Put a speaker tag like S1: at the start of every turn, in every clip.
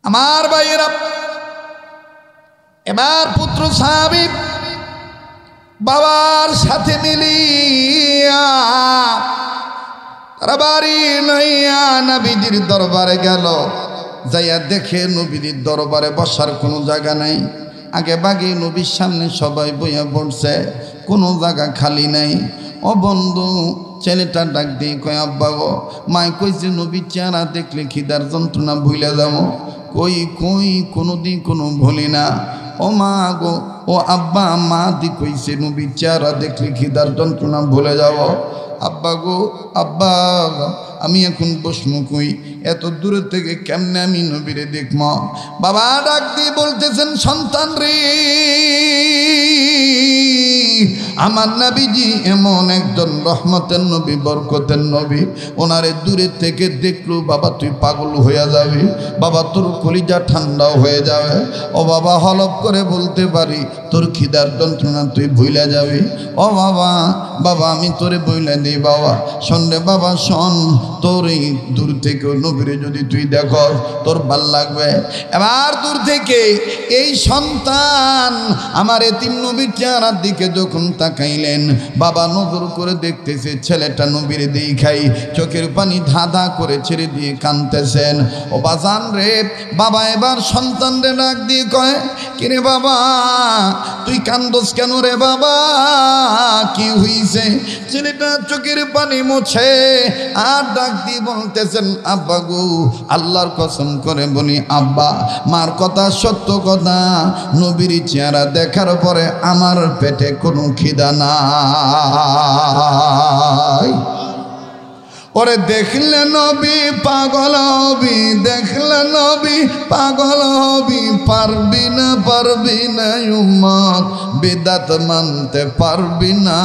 S1: আমার ভাইয়েরা, এবার পুত্র সাহাবী বাবার সাথে মিলিয়া তারা বাড়ি লইয়া নবীজির দরবারে গেল। যাইয়া দেখে নবীর দরবারে বসার কোনো জায়গা নাই। আগে বাগে নবীর সামনে সবাই বইয়া পড়ছে, কোনো জায়গা খালি নাই। ও বন্ধু, ছেলেটা ডাক দিয়ে কয়, আব্বা গো, মাই কইছে নবীর চেহারা দেখলে খিদার যন্ত্রণা ভুলে যাবো। কই কই কোনোদিন কোনো ভুলি না। ও মা গো, ও আব্বা, মা দি কইছে নবীর চেহারা দেখলে খিদার যন্ত্রণা ভুলে যাব। আব্বা গো, আব্বা, আমি এখন বসমু কই, এত দূরে থেকে কেমনে আমি নবীরে দেখব? বাবা ডাক দিয়ে বলতেছেন, সন্তান রে, আমার নবীজি এমন একজন রহমতের নবী, বরকতের নবী, ওনারে দূরে থেকে দেখলো বাবা তুই পাগল হয়ে যাবি, বাবা তোর কলিজা ঠান্ডাও হয়ে যাবে। ও বাবা, হলপ করে বলতে পারি তোর খিদার যন্ত্রণা তুই ভুলে যাবি। ও বাবা, বাবা আমি তোরে বইলে দিই বাবা। শোন রে বাবা, শোন, তোর এই দূর থেকে নবীরে যদি তুই দেখো তোর ভাল লাগবে। এবার দূর থেকে এই সন্তান আমার এতিম নবীর চেহারার দিকে যখন তাকাইলেন, বাবা নজর করে দেখতেছে ছেলেটা নবীর দেখাই চোখের পানি ধাঁধা করে ছেড়ে দিয়ে কাঁদতেছেন। ও বাজান রে, বাবা এবার সন্তান রে ডাক দিয়ে কয়, কিরে বাবা তুই কান্দোস কেন রে বাবা, কি হইছে? ছেলেটা চোখের পানি মুছে আর ডাক দিয়ে বলতেছেন, আব্বা গো, আল্লাহর কসম করে বলি আব্বা, মার কথা সত্য কথা, নবীর চেহারা দেখার পরে আমার পেটে কোনো খিদা নাই। ওরে দেখলে নবী পাগল হবি, দেখলে নবী পাগল হবি, পারবি না পারবি না উম্মত, বিদাত মানতে পারবি না।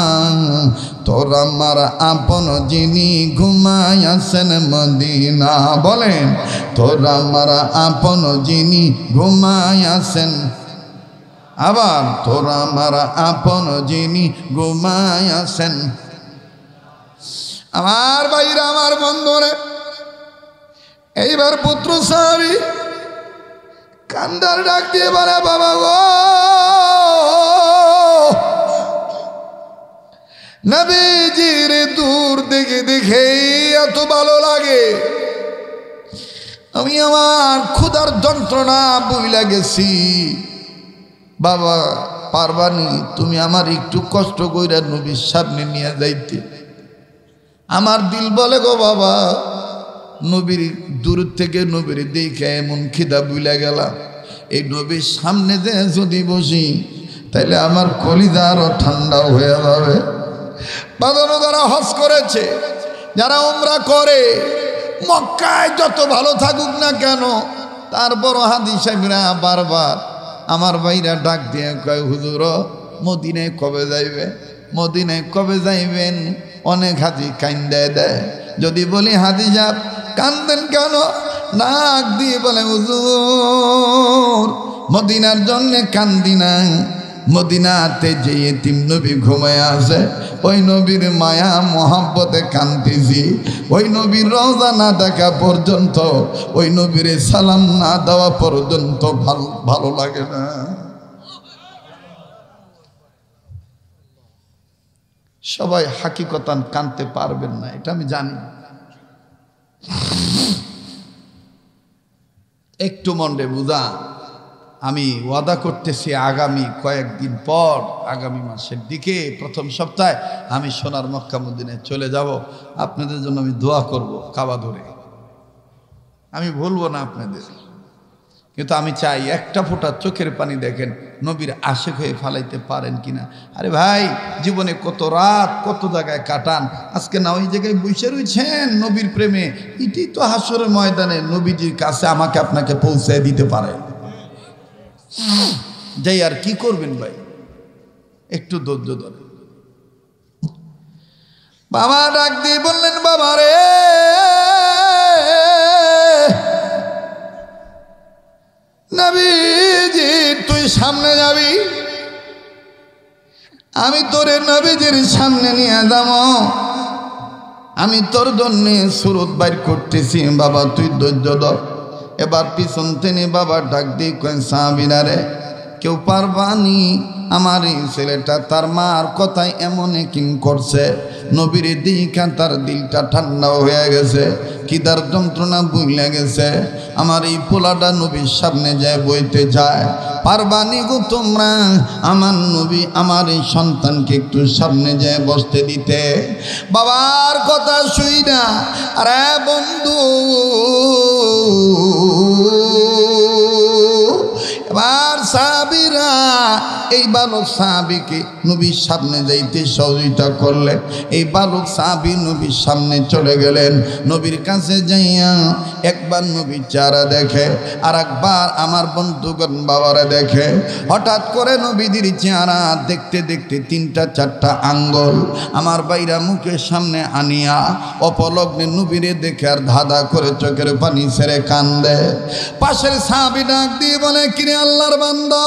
S1: তোর আমার আপন যিনি ঘুমায়াছেন মদিনা, বলেন তোর আমার আপন যিনি ঘুমায়াছেন, আবার তোর আমার আপন যিনি ঘুমায়াছেন। আমার ভাইরা, আমার বন্ধুরে, এইবার পুত্র সাহাবী কান্দার ডাক দিয়ে বলে, বাবা গো, নবীজির দূর দেখে দেখে এত ভালো লাগে, আমি আমার ক্ষুধার যন্ত্রণা বুইলা গেছি। বাবা পারবানি তুমি আমার একটু কষ্ট কইরা নবীর সামনে নিয়ে যাইতে? আমার দিল বলে গো বাবা, নবীর দূর থেকে নবীর দেখে এমন খিদা বুইলা গেলাম, এই নবীর সামনে যে যদি বসি তাইলে আমার কলিজা আরো ঠান্ডা হয়ে যাবে। বাজানো যারা হজ করেছে, যারা উমরা করে, মক্কায় যত ভালো থাকুক না কেন, তারপর হাদিস সাহেবরা বারবার আমার ভাইরা ডাক দিয়ে কয়, হুজুর মদিনায় কবে যাইবে, মদিনায় কবে যাইবেন? অনেক হাজি কান্দে দেয়। যদি বলি হাজি সাহেব কান্দেন কেন, নাক দিয়ে বলে, হুজুর মদিনার জন্যে কান্দি না, মদিনাতে যে এতিম নবী ঘুমায় আছে, ওই নবীর মায়া মোহাব্বতে কান্দিছি। ওই নবীর রওজা না দেখা পর্যন্ত, ওই নবীর সালাম না দেওয়া পর্যন্ত ভালো লাগে না। সবাই হাকিকতান কানতে পারবেন না, এটা আমি জানি। একটু মনে বুঝা, আমি ওয়াদা করতেছি আগামী কয়েকদিন পর, আগামী মাসের দিকে প্রথম সপ্তাহে আমি সোনার মক্কা মদিনায় চলে যাব। আপনাদের জন্য আমি দোয়া করব কাবা ধরে, আমি ভুলবো না আপনাদের। কিন্তু আমি চাই একটা ফোঁটা চোখের পানি দেখেন, নবীর আশেক হয়ে ফালাইতে পারেন কিনা। আরে ভাই, জীবনে কত রাত কত জায়গায় কাটান, আজকে না ওই জায়গায় বসে রয়েছেন নবীর প্রেমে। এটাই তো হাসরের ময়দানে নবীজির কাছে আমাকে আপনাকে পৌঁছে দিতে পারে। যাই আর কি করবেন ভাই, একটু ধৈর্য ধরে। বাবা ডাক দিয়ে বললেন, বাবা রে, নবীজি তুই সামনে যাবি, আমি তোরে নবীজির সামনে নিয়ে যাব, আমি তোর জন্য সুরত বাইর করতেছি। বাবা তুই ধৈর্য ধর। এবার পিছন থেকে বাবা ডাক দিয়ে কয়েন সাহাবীরা রে, কেউ পারবানি আমার এই ছেলেটা তার মার কথায় এমন একিন করছে, নবীর দিকা তার দিলটা ঠান্ডা হয়ে গেছে, খিদার যন্ত্রণা ভুলে গেছে, আমার এই পোলাটা নবীর সামনে যায় বইতে যায়, পারবানি গো তোমরা আমার নবী আমার এই সন্তানকে একটু সামনে যায় বসতে দিতে। বাবার কথা শুই না, আরে বন্ধু এবার সাহাবীরা এই বালক সাহাবীকে নবীর সামনে যাইতে সহযোগিতা করলেন। এই বালক সাহাবী নবীর সামনে চলে গেলেন, নবীর কাছে যাইয়া একবার নবীর চেহারা দেখে, আর একবার আমার বন্ধুগণ বাবারা দেখে। হঠাৎ করে নবীদের চেহারা দেখতে দেখতে 3-4টা আঙ্গুল আমার বাইরা মুখের সামনে আনিয়া অপলগ্নে নবীরে দেখে আর ধাঁধা করে চোখের পানি ছেড়ে কান্দে। পাশের সাহাবী ডাক দিয়ে বলে, কিরে আল্লাহর বান্দা,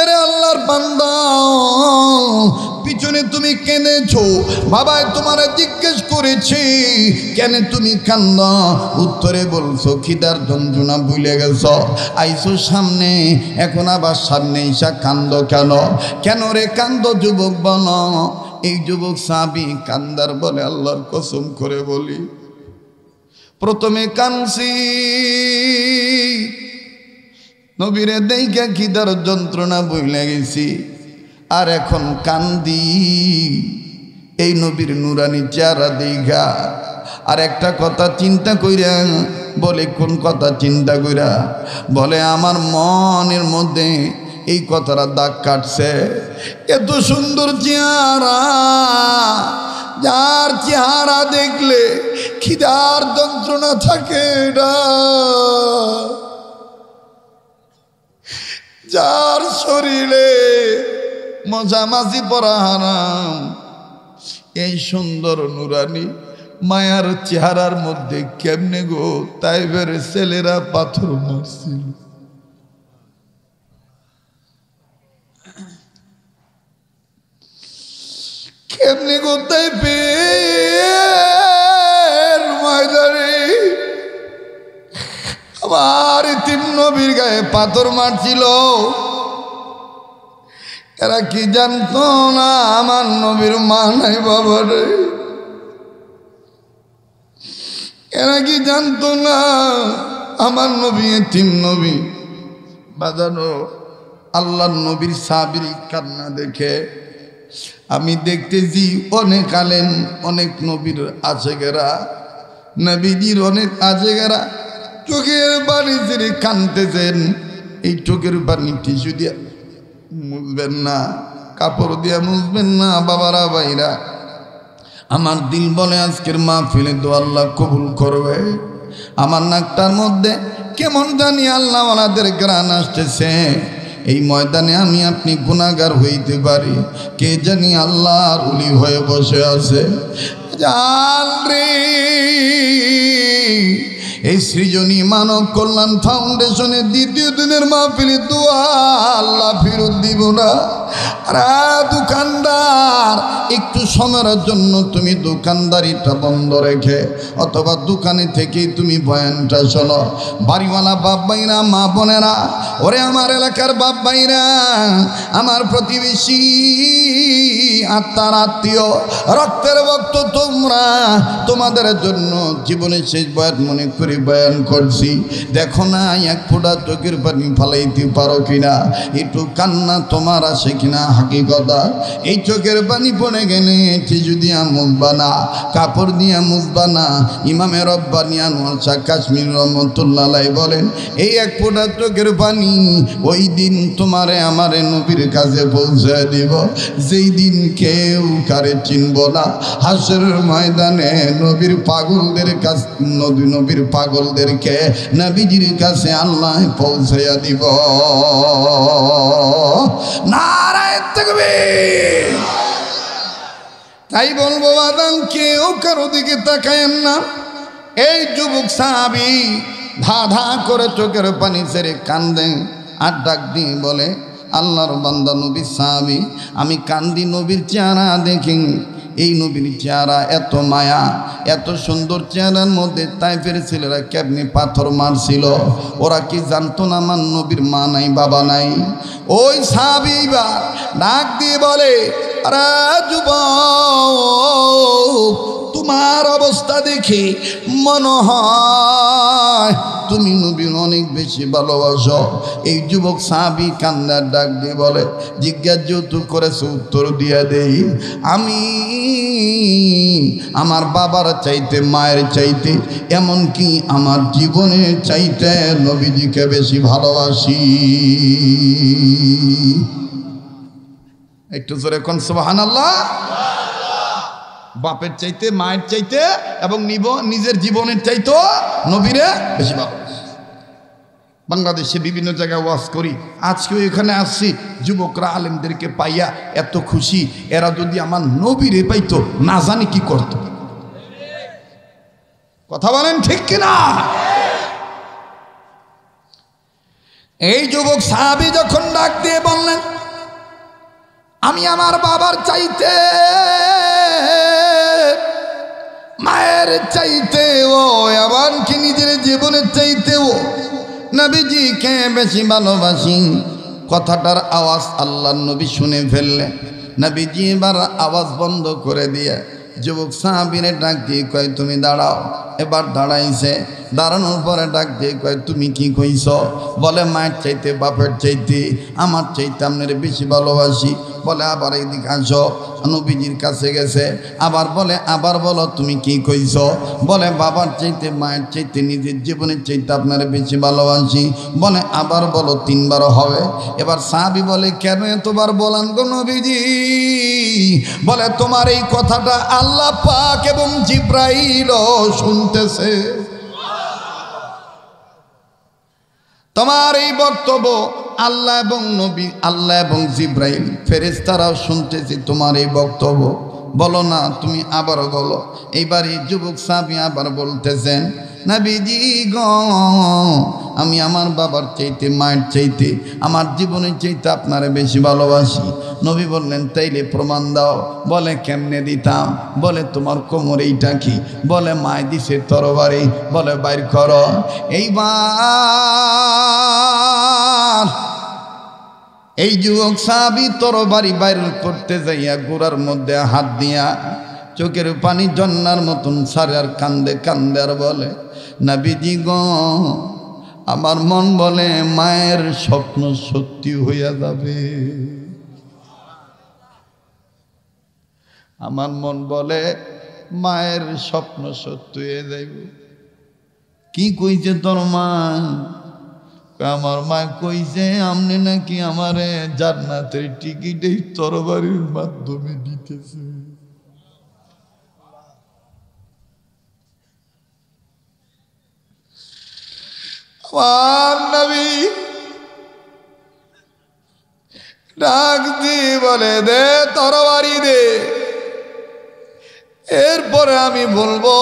S1: এরে আল্লাহর বান্দা, পিছনে তুমি কেঁদেছো, বাবা তোমারে জিজ্ঞেস করেছি কেন তুমি কান্দ, উত্তরে বলছো খিদার যন্ত্রণা ভুলে গেছ, আইসো সামনে, এখন আবার সামনে এসা কান্দ কেন? কেন রে কান্দ যুবক বল? এই যুবক সাহাবী কান্দার বলে, আল্লাহর কসম করে বলি, প্রথমে কানছি নবীরে দেইখা খিদার যন্ত্রণা ভুলে গেছি, আর এখন কান্দি এই নবীর নুরানি চেহারা দেইখা। আর একটা কথা চিন্তা কইরা বলে, কোন কথা চিন্তা কইরা? বলে আমার মনের মধ্যে এই কথাটা দাগ কাটছে, এত সুন্দর চেহারা, যার চেহারা দেখলে খিদার যন্ত্রণা থাকে না, যার শরীরে মজামাজি পরা হারাম, এই সুন্দর নুরানি মায়ার চেহারার মধ্যে কেমনে গো তাইফের ছেলেরা পাথর মারছিল? কেমনে গো তাইফের ময়দানে আমার 3 নবীর গায়ে পাথর মারছিল? এরা কি জানতো না আমার নবীর মা নাই বাবা রে? এরা কি জানতো না আমার নবী 3 নবী? বাজানো আল্লাহর নবীর সাহাবীর কান্না দেখে আমি দেখতেছি অনেক আলেম, অনেক নবীর আশেকেরা, নবীজির অনেক আশেকেরা চোখের পানি ছেড়ে কাঁদতেছেন। এই চোখের পানি টিস্যু দিয়ে মুছবেন না, কাপড় দিয়ে মুছবেন না বাবারা ভাইরা। আমার দিল বলে আজকের মাহফিলে তো আল্লাহ কবুল করবে। আমার নাকটার মধ্যে কেমন জানি আল্লাহ ওনাদের গ্রাণ আসতেছে। এই ময়দানে আমি আপনি গুনাহগার হইতে পারি, কে জানি আল্লাহর ওলি হয়ে বসে আছে। জান রে, এই সৃজনী মানব কল্যাণ ফাউন্ডেশনের 2য় দিনের মাহফিলে দোয়া আল্লাহ ফেরত দিব না। আর দোকানদার, একটু সময়ের জন্য তুমি দোকানদারিটা বন্ধ রেখে অথবা দোকানে থেকে তুমি বয়ানটা শোনো। বাড়িওয়ালা বাপ ভাইরা, মা বোনেরা, ওরে আমার এলাকার বাপ ভাইরা, আমার প্রতিবেশী, আত্মার আত্মীয়, রক্তের ভক্ত তোমরা, তোমাদের জন্য জীবনের শেষ বয়ান মনে করে বয়ান করছি। দেখো না এক ফোঁটা চোখের পানি ফালাইতে পারো কিনা, একটু কান্না তোমার আসে কিনা হাকিকতা। এই চোখের পানি পড়ে গেলে টিস্যু দিয়া মুছবা না, কাপড় দিয়া মুছবা না। ইমামে রব্বানী আনোয়ার শাহ কাশ্মীর রহমতুল্লাহ আলাইহি বলেন, এই এক ফোঁটা চোখের পানি ওই দিন তোমারে আমারে নবীর কাছে পৌঁছে দিব, যেই দিন কেউ কারে চিনব না। হাসরের ময়দানে নবীর পাগলদের কাছে, নবীর পাগলদেরকে নবীজির কাছে আল্লাহ পৌঁছাইয়া দিব। নারায়ে তাকবীর। তাই বলবো বাদান, কেউ কারো দিকে তাকায়েন না। এই যুবক সাহাবী ধা ধা করে চোখের পানি ছেড়ে কান্দেন আর ডাক দিয়ে বলে, আল্লাহর বান্দা নবীর সাহাবী, আমি কান্দি নবীর চেহারা দেখি, এই নবীর চেহারা এত মায়া, এত সুন্দর চেহারার মধ্যে তাইফের ছেলেরা কেমনি পাথর মারছিল। ওরা কি জানতো না আমার নবীর মা নাই বাবা নাই? ওই সাহাবী ডাক দিয়ে বলে, আরে যুবক, তোমার অবস্থা দেখে মনে হয় তুমি নবীর অনেক বেশি ভালোবাসো। এই যুবক সাহাবী কান্নার ডাক দিয়ে বলে, জিজ্ঞাসা যেহেতু করেছে উত্তর দিয়ে দেই, আমি আমার বাবার চাইতে, মায়ের চাইতে, এমনকি আমার জীবনের চাইতে নবীজিকে বেশি ভালোবাসি। একটু জোরে কোন সুবহানাল্লাহ। বাপের চাইতে, মায়ের চাইতে এবং নিজের জীবনের চাইতে নবীরে বেশি ভালোবাসি। বাংলাদেশে বিভিন্ন জায়গায় ওয়াজ করি, আজকেও এখানে আসছি, যুবকরা আলেমদেরকে পাইয়া এত খুশি, এরা যদি আমার নবীরে পাইতো না জানি কি করত। কথা বলেন ঠিক কিনা? এই যুবক সাহাবী যখন ডাক দিয়ে বললেন, আমি আমার বাবার চাইতে, মায়ের চাইতেও, এমনকি নিজের জীবনের চাইতেও নবীজিকে বেশি ভালোবাসি। কথাটার আওয়াজ আল্লাহর নবী শুনে ফেললেন। নবীজি এবার আওয়াজ বন্ধ করে দিয়ে যুবক সাহাবীরে ডাক দিয়ে কয়, তুমি দাঁড়াও। এবার দাঁড়াইছে, দাঁড়ানোর পরে ডাক দিয়ে কয়, তুমি কি কইছ? বলে, মায়ের চাইতে, বাপের চাইতে, আমার চাইতে আপনার বেশি ভালোবাসি। বলে, আবার এইদিকে আসো। নবীজির কাছে গেছে, আবার বলে, আবার বলো তুমি কি কইছ? বলে, বাবার চাইতে, মায়ের চাইতে, নিজের জীবনের চাইতে আপনার বেশি ভালোবাসি। বলে, আবার বলো, 3 বার হবে। এবার সাহাবী বলে, কেন এতবার বলেন গো নবীজি? বলে, তোমার এই কথাটা আল্লাহ পাক এবং জিব্রাইল শুনতেছে। তোমার এই বক্তব্য আল্লাহ এবং নবী, আল্লাহ এবং জিব্রাইল ফেরেশতারাও শুনতেছে তোমার এই বক্তব্য। বলো না, তুমি আবার বলো। এইবার এই যুবক সাহাবী আবার বলতেছেন, নবীজি গো, আমি আমার বাবার চাইতে, মায়ের চাইতে, আমার জীবনের চাইতে আপনারে বেশি ভালোবাসি। নবী বললেন, তাইলে প্রমাণ দাও। বলে, কেমনে দিতাম? বলে, তোমার কোমর এইটা কি? বলে, মায় দিছে তরবারি। বলে, বাইর করো। এইবার এই যুবক সাহাবী তরবারি বাইর করতে যাইয়া গোড়ার মধ্যে হাত দিয়া চোখের পানি জন্নার মতন সারে আর কান্দে কান্দে আর বলে, নবীজি গো, আমার মন বলে মায়ের স্বপ্ন সত্যি হইয়া যাবে। আমার মন বলে মায়ের স্বপ্ন সত্যি হয়ে যাইব। কি কইছে তোর মা? আমার মা কইছে, আমনে নাকি আমারে জান্নাতের টিকিট এই তরবারির মাধ্যমে দিতেছে। আমার নবী ডাক দিয়ে বলে, দে তরবারি দে, এরপরে আমি বলবো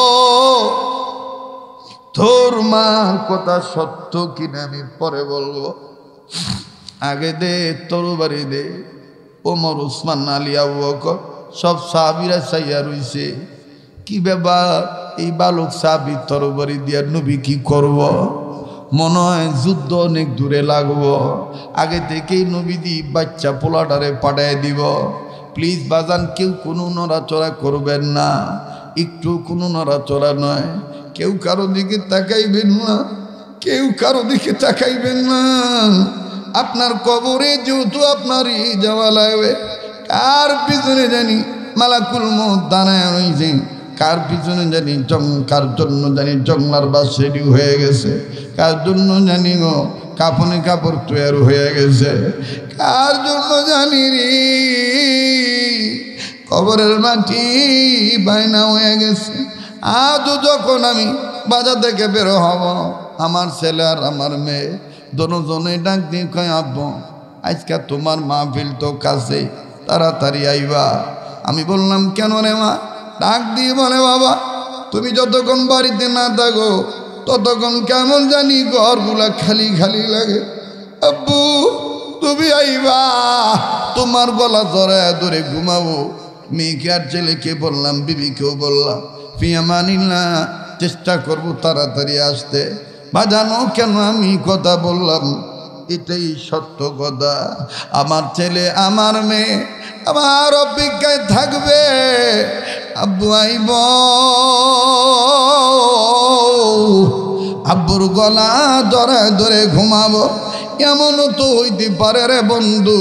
S1: তোর মা কথা সত্য কিনা আমি পরে বলবো। আগে দে তরবারি দে। ওমর, উসমান, আলী, আবু বকর সব সাহাবীরা চাইয়া রইছে, কি ব্যাপার এই বালক সাহাবী তরবারি দিয়া নবী কি করব? মনে হয় যুদ্ধ অনেক দূরে লাগবো। আগে থেকেই নবীদি বাচ্চা পোলাটারে পাঠায় দিব। প্লিজ বাজান, কেউ কোনো নড়াচড়া করবেন না, একটু কোনো নড়াচড়া নয়। কেউ কারো দিকে তাকাইবেন না, কেউ কারো দিকে তাকাইবেন না। আপনার কবরে যেহেতু আপনারই যাওয়া লাগবে। কার পিছনে জানি মালাকুল মউত দাঁড়ায় রয়েছে, কার পিছনে জানি কার জন্য জানি জংলার বাস রেডি হয়ে গেছে, কার জন্য জানি গো কাফনে কাপড় তৈরি হয়ে গেছে, কার জন্য জানি রে কবরের মাটি বাইনা হয়ে গেছে। আজও যখন আমি বাজার থেকে বের হব, আমার ছেলে আর আমার মেয়ে দোনোজনে ডাক দিয়ে কয়, আব্বু আজকে তোমার মাহফিল তো কাছে, তাড়াতাড়ি আইবা। আমি বললাম, কেন রে মা? ডাক দিয়ে বলে, বাবা তুমি যতক্ষণ বাড়িতে না থাকো ততক্ষণ কেমন জানি ঘরগুলা খালি খালি লাগে। আব্বু তুমি আইবা, তোমার গলা জড়ায় ধরে ঘুমাবো, মেয়েকে আর ছেলেকে বললাম, বিবিকেও বললাম, ফিয়ামানিল্লাহ, চেষ্টা করব তাড়াতাড়ি আসতে। বাজানো কেন আমি কথা বললাম, এটাই সত্য কথা। আমার ছেলে আমার মেয়ে আমার অপেক্ষায় থাকবে। আব্বু আইব, আব্বুর গলা ধরে ধরে ঘুমাবো। এমনও তো হইতে পারে রে বন্ধু,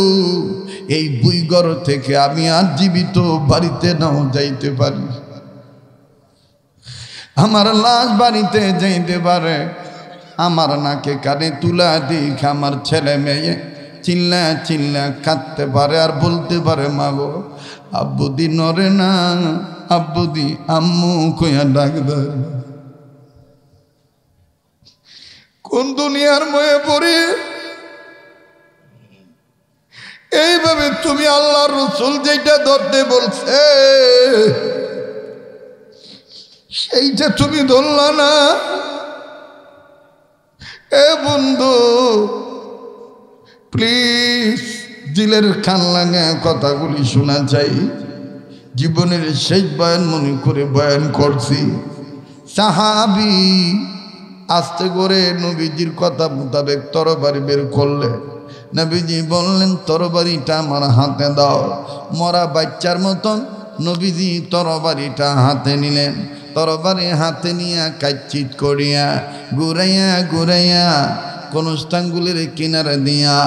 S1: এই বুইঘর থেকে আমি আর জীবিত বাড়িতে নাও যাইতে পারি, আমার লাশ বাড়িতে যাইতে পারে। আমার নাকে কানে তুলা দিক আমার ছেলে মেয়ে চিল্লা চিল্লা কাঁদতে পারে আর বলতে পারে, মা গো আব্বুদি নরে না, আব্বুদি আম্মু কইয়া ডাক দেয়। কোন দুনিয়ার ময়ে পড়ে এইভাবে তুমি আল্লাহর রাসূল যেটা ধরতে বলছে সেইটা তুমি ধরলা না। এ বন্ধু প্লিজ দিলের কান লাগা কথাগুলি শোনা চাই। জীবনের শেষ বয়ান মনে করে বয়ান করছি। সাহাবী আস্তে করে নবীজির কথা মোতাবেক তরবারি বের করলে। নবীজি বললেন, তরবারিটা আমার হাতে দাও। মরা বাচ্চার মতন নবীজি তরবারিটা হাতে নিলেন। তরবারি হাতে নিয়া কাচ্চিত করিয়া ঘুরাইয়া ঘুরাইয়া কোন স্থানগুলির কিনারে দিয়া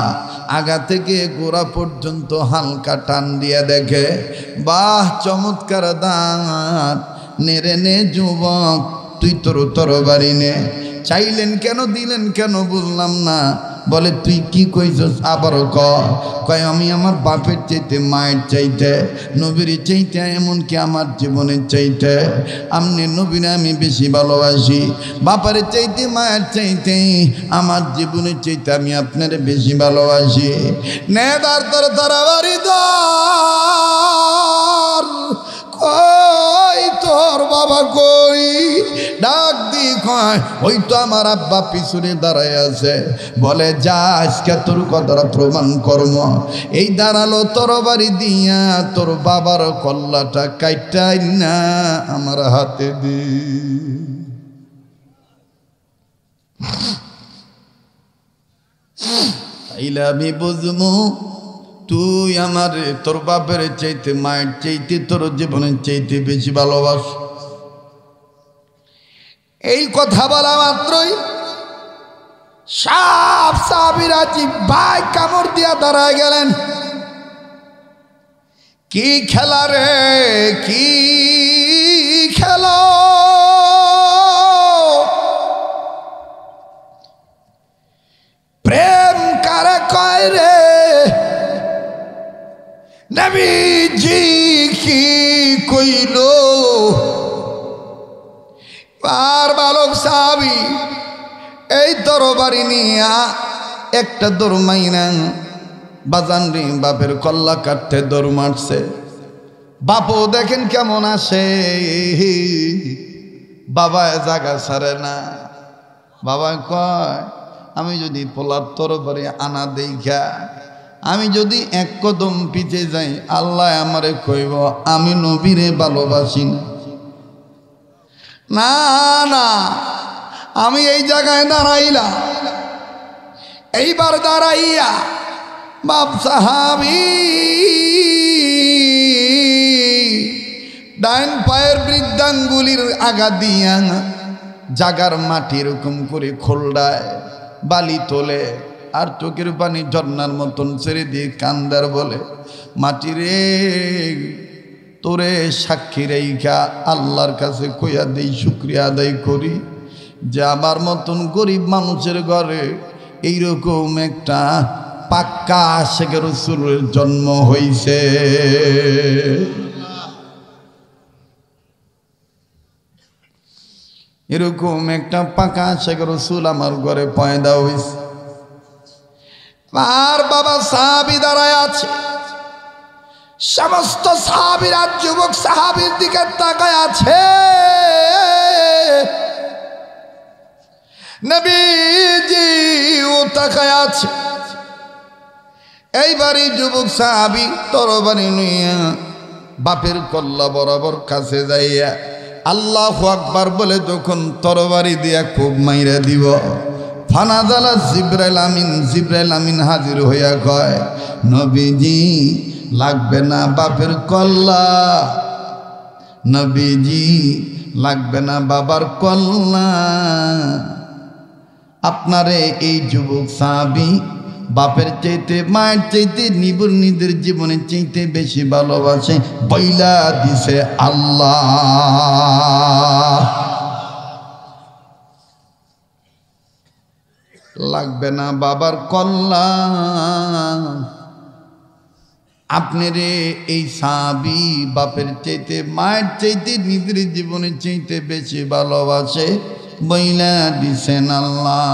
S1: আগা থেকে গোড়া পর্যন্ত হালকা টান দিয়া দেখে, বাহ চমৎকার দাঁত, নেড়ে নে যুবক তুই তোর তরবারি নে। চাইলেন কেন, দিলেন কেন বুঝলাম না। বলে তুই কি কইছস, আবারও কয় আমি আমার বাপের চাইতে, মায়ের চাইতে, নবীর চাইতে, এমনকি আমার জীবনের চাইতে আমনে নবীরে আমি বেশি ভালোবাসি। বাপার চাইতে, মায়ের চাইতে, আমার জীবনের চাইতে আমি আপনার বেশি ভালোবাসি। নেদার তোর তরবারি ধর। কই তোর বাবা কই? ডাক দি কয় ওই তো আমার আব্বা পিছনে দাঁড়ায় আছে। বলে যা আজকে তোর কথাটা প্রমাণ কর্ম। এই দাঁড়ালো তরবারি দিয়া তোর বাবার কল্লাটা কাইটাই না আমার হাতে দি। তাইলে আমি বুঝবো তুই আমার তোর বাপের চাইতে, মায়ের চাইতে, তোর জীবনের চাইতে বেশি ভালোবাস। এই কথা বলা মাত্রই সব সাহাবীরা জিহ্বায় কামড় দিয়া দাঁড়ায় গেলেন। কি খেলা রে, কি খেলা! প্রেম কারে কয় রে? নবীজি কি কইল? আর বালক সাহাবী এই তরবারি নিয়া একটা দৌড় মাইনা বাজান রে বাপের কল্লা কাটতে দৌড় মারছে। বাপও দেখেন কেমন আসে, বাবা জাগা ছাড়ে না। বাবা কয় আমি যদি পোলার তরবারি আনা দেখা আমি যদি এক কদম পিছে যাই, আল্লাহ আমারে কইব আমি নবীরে ভালোবাসি না। না না, আমি এই জায়গায় দাঁড়াইলাম। এইবার দাঁড়াইয়া বাপ সাহাবী ডাইন পায়ের বৃদ্ধাঙ্গুলির আগা দিয়া জাগার মাটি এরকম করে খোলডায় বালি তোলে আর চোখের পানি ঝর্ণার মতন ছেড়ে দিয়ে কান্দার বলে, মাটি রে তোরে সাক্ষী রেখা আল্লাহর কাছে কইয়া দেই, শুকরিয়া আদায় করি যে আমার মতন গরিব মানুষের ঘরে এইরকম একটা পাক্কা আশিকে রাসূলের জন্ম হইছে। এরকম একটা পাকা আশিকে রাসূল আমার ঘরে পয়দা হইছে। আর বাবা সাহাবী দাঁড়ায় আছে। সমস্ত সাহাবীরা যুবক সাহাবীর দিকে তাকায় আছে। নবীজি ও তাকায় আছে। এইবারই যুবক সাহাবী তরবারি নিয়ে বাপের কল্লা বরাবর কাছে যাইয়া আল্লাহু আকবার বলে যখন তরবারি দিয়া খুব মাইরা দিব, ফানাজালা জিব্রাইল আমিন হাজির হইয়া কয়, নবীজি লাগবে না বাপের কল্লা, নবীজি লাগবে না বাবার কল্লা, আপনারে এই যুবক সাহাবী বাপের চাইতে মায়ের চাইতে নিজের জীবনের চাইতে বেশি ভালোবাসে বইলা দিছে আল্লাহ। লাগবে না বাবার কল্লা, আপনি রে এই সাহাবী বাপের চাইতে মায়ের চাইতে নিজের জীবনের চাইতে বেশি ভালোবাসে বইলা দিছেন আল্লাহ।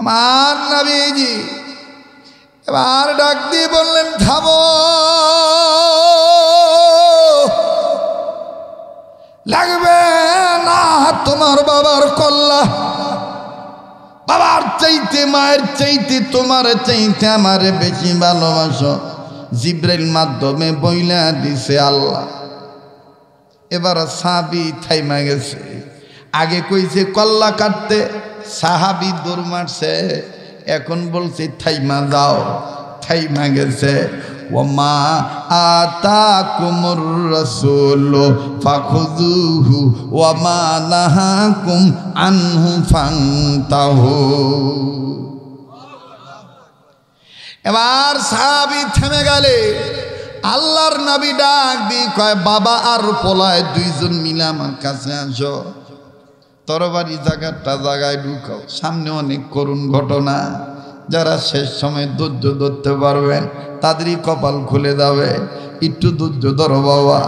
S1: আমার নবীজি এবার ডাক দিয়ে বললেন, থামো, লাগবে না তোমার বাবার কল্লা, বাবার চাইতে মায়ের চাইতে তোমার চাইতে আমারে বেশি ভালোবাসো, জিব্রাইল মাধ্যমে বইলা দিছে আল্লাহ। এবার সাহাবী থাইমা গেছে, আগে কইছে কল্লা কাটতে, সাহাবী দৌড় মারছে, এখন বলছে থাইমা যাও, থাইমা গেছে। ওমা আতাকুমুর রাসূলু ফাখুযুহু ওমা নাহাকুম আনহু ফান্তাহু। এবার সাহাবী থেমে গেলে আল্লাহর নবী ডাক দিয়ে কয়, বাবা আর পোলায় দুইজন মিলে আমার কাছে আসো, তরবারি জায়গায় ঢুকাও, সামনে অনেক করুণ ঘটনা, যারা শেষ সময় ধৈর্য ধরতে পারবেন তাদেরই কপাল খুলে যাবে, একটু ধৈর্য ধরো বাবা।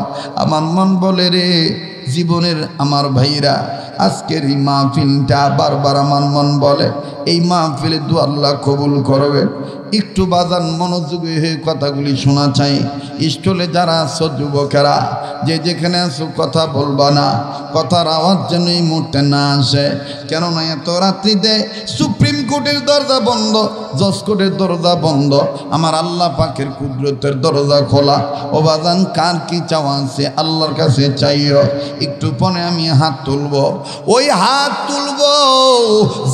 S1: আমার মন বলে রে জীবনের আমার ভাইরা, আজকের এই মাহফিলটা বারবার আমার মন বলে এই মাহফিলে দু আল্লাহ কবুল করবে। একটু বাজান মনোযোগী হয়ে কথাগুলি শোনা চাই। স্টলে যারা আছো যুবকেরা, যে যেখানে আছো কথা বলবা না, কথার আওয়াজ যেন এই মুহূর্তে না আসে, কেননা এত রাত্রিতে সুপ্রিম কোর্টের দরজা বন্ধ, জজ কোর্টের দরজা বন্ধ, আমার আল্লাহ পাকের কুদরতের দরজা খোলা। ও বাজান কার কি চাওয়া আছে আল্লাহর কাছে চাইও। একটু পরে আমি হাত তুলবো, ওই হাত তুলবো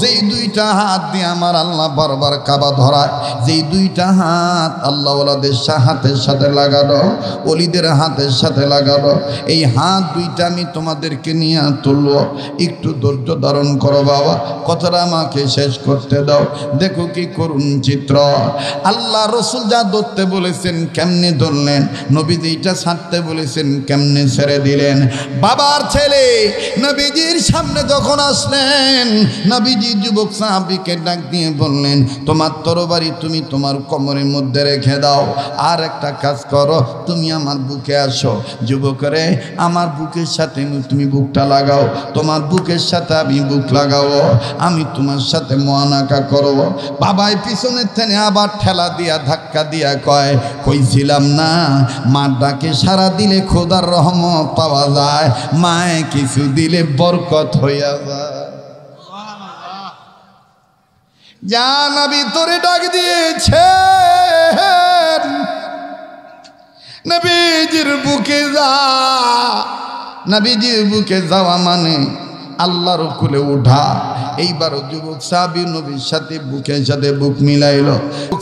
S1: যেই দুইটা হাত দিয়ে আমার আল্লাহ বারবার কাবা ধরায়, যেই দুইটা হাত আল্লাহ ওয়ালাদের হাতের সাথে লাগানো, ওলিদের হাতের সাথে লাগানো, এই হাত দুইটা আমি তোমাদেরকে নিয়ে তুলবো। একটু ধৈর্য ধারণ করো বাবা, কথাটা আমাকে শেষ করতে দাও। দেখো কি করুণ চিত্র, আল্লাহ রসুল যা ধরতে বলেছেন কেমনে ধরলেন, নবী যেইটা ছাড়তে বলেছেন কেমনে ছেড়ে দিলেন। বাবার ছেলে নবীজির সামনে যখন আসলেন, নবীজি যুবক সাহাবীকে ডাক দিয়ে বললেন, তোমার তরবারি তুমি তোমার কোমরের মধ্যে রেখে দাও, আর একটা কাজ করো, তুমি আমার বুকে আসো। যুবকরে আমার বুকের সাথে তুমি বুকটা লাগাও, তোমার বুকের সাথে আমি বুক লাগাও, আমি তোমার সাথে মহানাকা করব। বাবাই পিছনের থেকে আবার ঠেলা দিয়া ধাক্কা দিয়া কয়, কইছিলাম না মার ডাকে সারা দিলে খোদার রহমত পাওয়া যায়, মায়ে কিছু দিলে বরকত হইয়া যায়। যা নবী তোরে ডাক দিয়েছে, নবীজির বুকে যা। নবীজির বুকে যাওয়া মানে আল্লাহর কোলে ওঠা। এইবার যুবক সাহাবী নবীর সাথে বুকের সাথে বুক মিলাইল।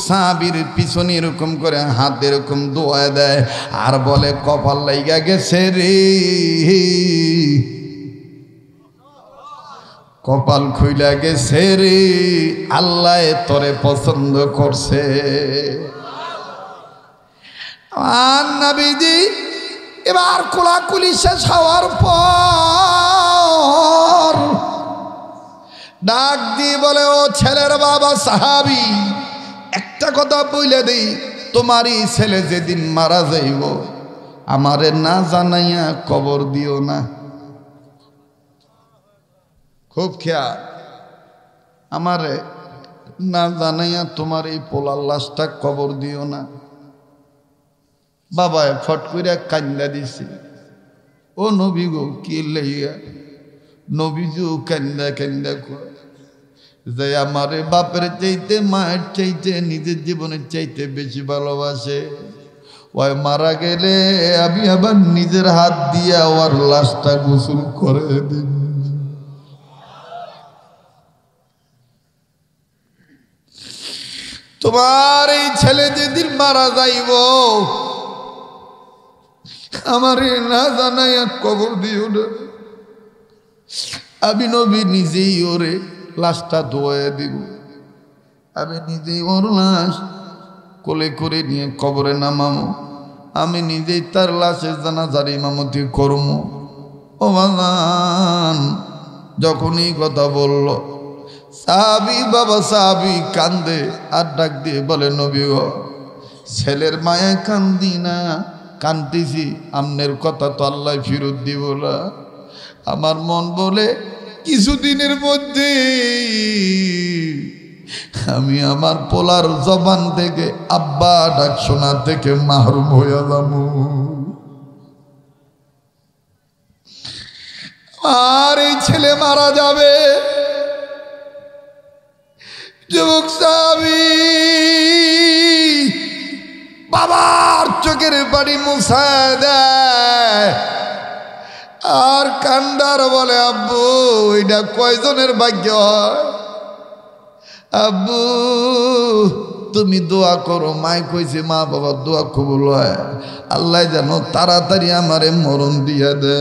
S1: সাহাবীর পিছনে এরকম করে হাত এরকম দোয়া দেয় আর বলে, কপাল লাইগা গেছে রে, কপাল খুইলা গেছে রে, আল্লাহ তোরে পছন্দ করছে। আর নবীজি এবার কোলাকুলি শেষ হওয়ার পর ডাক দিয়ে বলে, ও ছেলের বাবা সাহাবী, একটা কথা বলে দেই, তোমারই ছেলে যেদিন মারা যাইব আমারে না জানাইয়া কবর দিও না। খুব খেয়াল, আমারে না জানাইয়া তোমার এই পোলার লাশটা কবর দিও না। বাবায় ফট করে কান্দা দিছে, ও নবী গো কি লইয়া? নবীজিও কান্দা কান্দা কয় যে আমারে বাপের চাইতে মায়ের চাইতে নিজের জীবনের চাইতে বেশি ভালোবাসে। ওই মারা গেলে আমি আবার নিজের হাত দিয়ে ওর লাশটা গোসল করে দিব। তোমার এই ছেলে যেদিন মারা যাইব আমার না জানাইয়া কবর দিও না। আমি নবী নিজেই ওরে লাশটা ধোয়া দিব। আমি নিজেই ওর লাশ কোলে করে নিয়ে কবরে নামামো। আমি নিজেই তার লাশের জানাজার ইমামতি করব। ও বাজান, যখন এই কথা বলল সাহাবী বাবা সাহাবী কান্দে আর ডাক দিয়ে বলে, নবী গো, ছেলের মায়া কান্দি না, কান্দিছি আমনের কথা তো আল্লাহ ফিরত দিব না। আমার মন বলে কিছুদিনের মধ্যে আমি আমার পোলার জবান থেকে আব্বা ডাক শোনা থেকে মাহরুম হয়ে যাব। আর এই ছেলে মারা যাবে। যুবক সাহাবী বাবার চোখের পানি মুছায় দেয় আর কান্দার বলে, আব্বু এটা কয়জনের ভাগ্য হয়? আব্বু তুমি দোয়া করো। মাই কইছে মা বাবা দোয়া কবুল হয়, আল্লাহ যেন তাড়াতাড়ি আমারে মরণ দিয়া দে।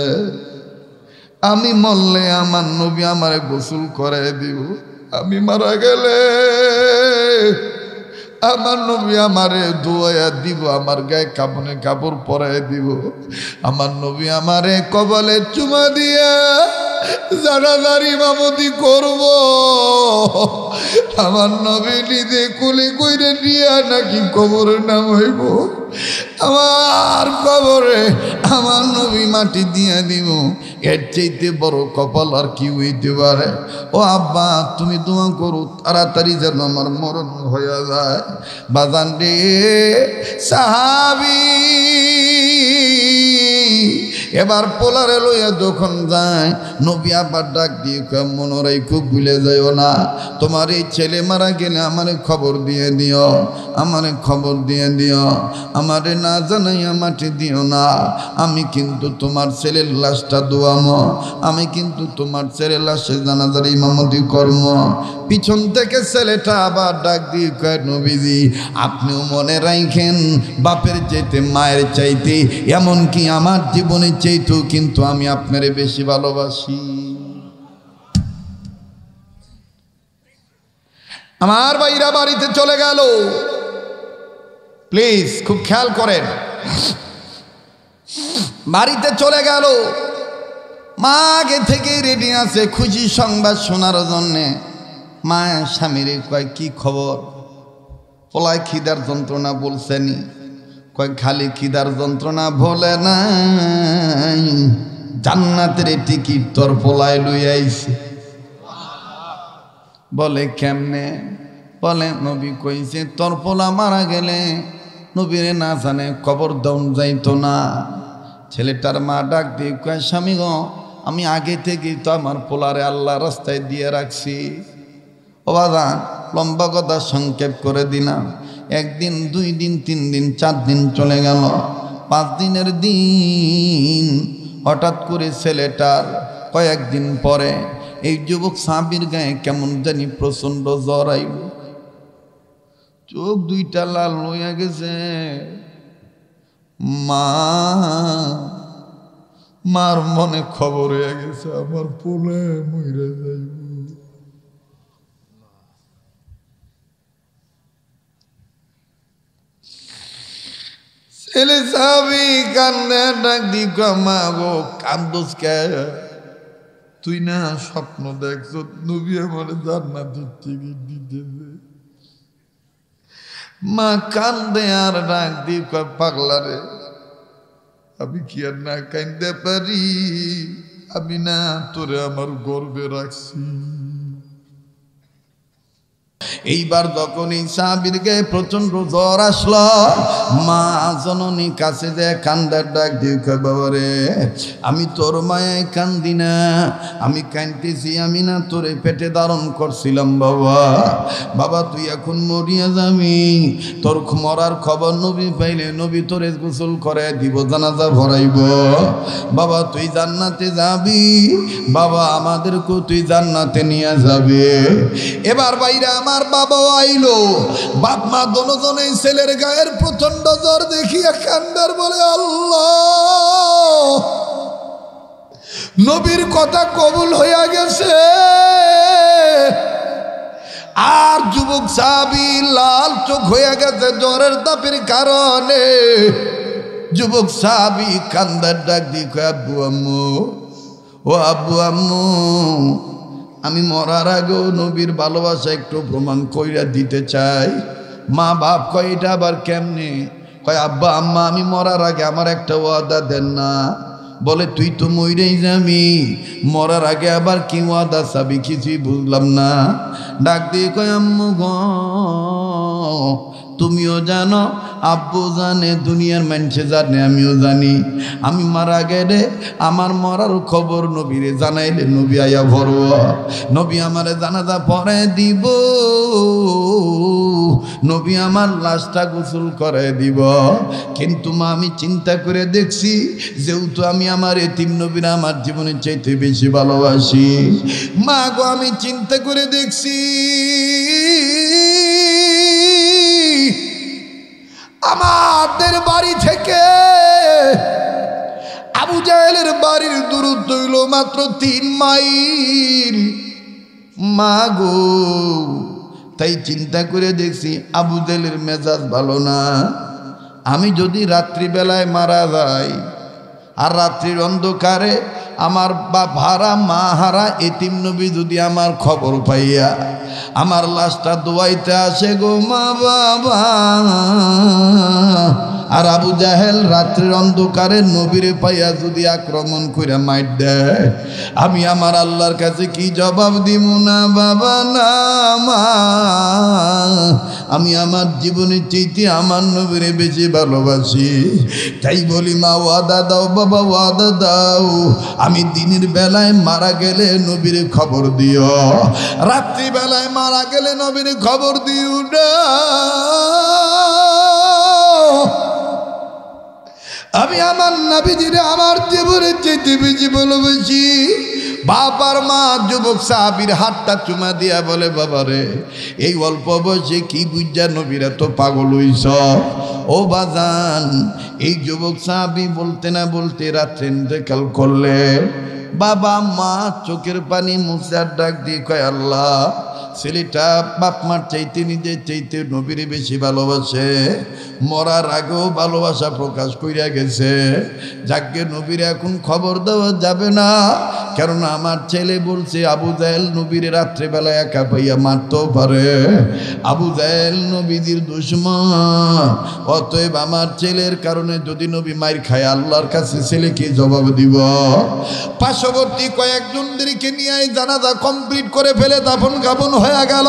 S1: আমি মরলে আমার নবী আমারে গোসল করে দিব। আমি মারা গেলে আমার নবী আমারে ধোয়া দিব, আমার গায়ে কাপড়ে কাপড় পরাই দিব। আমার নবী আমারে কপালে চুমা দিয়া জানাজার ইমামতি করব। আমার নবী নিজে কোলে কইরে নিয়ে নাকি কবরে নামাইব। আমার কবরে আমার নবী মাটি দিয়ে দিব। এর চাইতে বড় কপাল আর কি হইতে পারে? ও আব্বা তুমি দোয়া করো তাড়াতাড়ি যেন আমার মরণ হয়ে যায়। বাজান রে সাহাবী এবার পোলারে লইয়া যখন যায়, নবী আবার ডাক দিয়ে মনোরাই খুব ভুলে যাইও না, তোমার এই ছেলে মারা গেলে আমারে খবর দিয়ে দিও, আমারে খবর দিয়ে দিও, আমারে না জানাইয়া মাটি দিও না। আমি কিন্তু তোমার ছেলের লাশটা দোয়ামো, আমি কিন্তু তোমার ছেলের লাশের জানাজার ইমামতি কর্ম। পিছন থেকে ছেলেটা আবার ডাক দিয়ে কয়, নবীজি আপনিও মনে রাখেন, বাপের চাইতে মায়ের চাইতে এমনকি আমার জীবনের চাইতেও কিন্তু আমি আপনারে বেশি ভালোবাসি। আমার ভাইরা বাড়িতে চলে গেল। প্লিজ খুব খেয়াল করেন, বাড়িতে চলে গেল। মা আগে থেকে রেডি আছে খুশি সংবাদ শোনার জন্যে। মা স্বামীরে কয়, কি খবর? পোলায় খিদার যন্ত্রণা বলছেনি? কয় খালি খিদার যন্ত্রণা বলে নাই, জান্নাতের টিকিট তোর পোলায় লই আইছে। বলে কেমনে? বলে নবী কইছে তোর পোলা মারা গেলে নবীরে না জানে কবর দাউন যাইতো না। ছেলেটার মা ডাক দিয়ে কয়, স্বামী গো আমি আগে থেকেই তো আমার পোলারে আল্লাহ রাস্তায় দিয়ে রাখছি। ও বাবা লম্বা কথা সংক্ষেপ করে দিলাম। একদিন, 2 দিন, 3 দিন, 4 দিন চলে গেল। 5 দিনের দিন হঠাৎ করে ছেলেটার কয়েকদিন পরে এই যুবক সাহাবীর গায়ে কেমন জানি প্রচন্ড জ্বর আইব। চোখ 2টা লাল হইয়া গেছে। মার মনে খবর হয়ে গেছে আমার পোলে মইরা যাইব। ছেলে সাহাবী কান্দে ডাক দি, মা গো কান্দোস কে? তুই না স্বপ্ন দেখছ নবী আমার জান্নাতের টিকিট দিতেছে। মা কান্দে আর ডাক দি, পাগলা রে আমি কি আর না কান্দতে পারি? আমি না তোরে আমার গর্বে রাখছি। এইবার যখন এই সাহাবীর গায়ে প্রচন্ড জ্বর আসলো, মা জননী কাছে যায় কান্দার ডাক দিয়ে কয়, বাবা রে আমি তোর মায়ায় কান্দি না, আমি কাঁদতেছি আমি না তোরে পেটে ধারণ করছিলাম বাবা। বাবা তুই এখন মরিয়া যাবি, তোর মরার খবর নবী পাইলে নবী তোরে গোসল করে দিব, জানাজা ভরাইব। বাবা তুই জান্নাতে যাবি, বাবা আমাদেরকেও তুই জান্নাতে নিয়ে যাবে। এবার বাইরে আমার বাবাও আইলো, বাপ মা দোনোজনেই ছেলের গায়ের প্রচন্ড জ্বর দেখিয়া কান্দার বলে, আল্লাহ নবীর কথা কবুল হইয়া গেছে। আর যুবক সাহাবী লাল চোখ হইয়া গেছে জ্বরের তাপের কারণে। যুবক সাহাবী কান্দার ডাক দিয়ে কয়, আব্বু আম্মু, ও আব্বু আম্মু, আমি মরার আগেও নবীর ভালোবাসা একটু প্রমাণ কইরা দিতে চাই। মা বাপ কয়, এটা আবার কেমনে? কয়, আব্বা আম্মা আমি মরার আগে আমার একটা ওয়াদা দেন না। বলে, তুই তো মইরেই যাবি, মরার আগে আবার কি ওয়াদা চাবি? কিছুই বুঝলাম না। ডাক দিয়ে কয়, আম্মু গো তুমিও জানো, আব্বু জানে, দুনিয়ার মানুষে জানে, আমিও জানি, আমি মারা গেলে আমার মরার খবর নবীরে জানাইলে নবী আয়া ভরব, নবী আমারে জানাজা পরে দিব, নবী আমার লাশটা গোসল করে দিব। কিন্তু মা আমি চিন্তা করে দেখছি, যেহেতু আমি আমার এতিম নবীরা আমার জীবনের চাইতে বেশি ভালোবাসি, মা গো আমি চিন্তা করে দেখছি আমাদের বাড়ি থেকে আবু জাহেলের বাড়ির দূরত্ব হইল মাত্র 3 মাইল। মা গো তাই চিন্তা করে দেখছি আবু জাহেলের মেজাজ ভালো না, আমি যদি রাত্রিবেলায় মারা যাই আর রাত্রির অন্ধকারে আমার বাপ হারা মা হারা এতিম নবী যদি আমার খবর পাইয়া আমার লাশটা দোয়াইতে আসে গো মা বাবা, আর আবু জাহেল রাত্রির অন্ধকারে নবীরে পাইয়া যদি আক্রমণ করে মাইর দেয়, আমি আমার আল্লাহর কাছে কি জবাব দিব? না বাবা না মা, আমি আমার জীবনের চাইতে আমার নবীরে বেশি ভালোবাসি। তাই বলি মা ওয়াদা দাও বাবা, ওয়াদা দাও, আমি দিনের বেলায় মারা গেলে নবীরে খবর দিও, রাত্রি বেলায় মারা গেলে নবীরে খবর দিও না। আমি আমার নবীজিরে আমার জীবনের চাইতে বেশি ভালোবাসি। বাবার মা যুবক সাহাবীর হাতটা চুমা দিয়া বলে, বাবা রে এই অল্প বয়সে কি বুঝা নবীর এত পাগল হইছ? ও বাজান, এই যুবক সাহাবী বলতে না বলতে রাত্রে ইন্তেকাল করলে। বাবা মা চোখের পানি মুছে আর ডাক দিয়ে কয়, আল্লাহ ছেলেটা বাপ মার চাইতে নিজের চাইতে নবীর বেশি ভালোবাসে, মরার আগেও ভালোবাসা প্রকাশ করিয়া গেছে। যাকে নবীর এখন খবর দেওয়া যাবে না, কেননা আমার ছেলে বলছে আবু জাহেল নবীর রাত্রেবেলা একা পাইয়া মারতেও পারে, আবু জাহেল নবীদের দুশমন, অতএব আমার ছেলের কারণে যদি নবী মাইর খায় আল্লাহর কাছে ছেলেকে জবাব দিব। পার্শ্ববর্তী কয়েকজনদেরকে নিয়ে জানাজা কমপ্লিট করে ফেলে দাফন কাফন হয়ে গেল।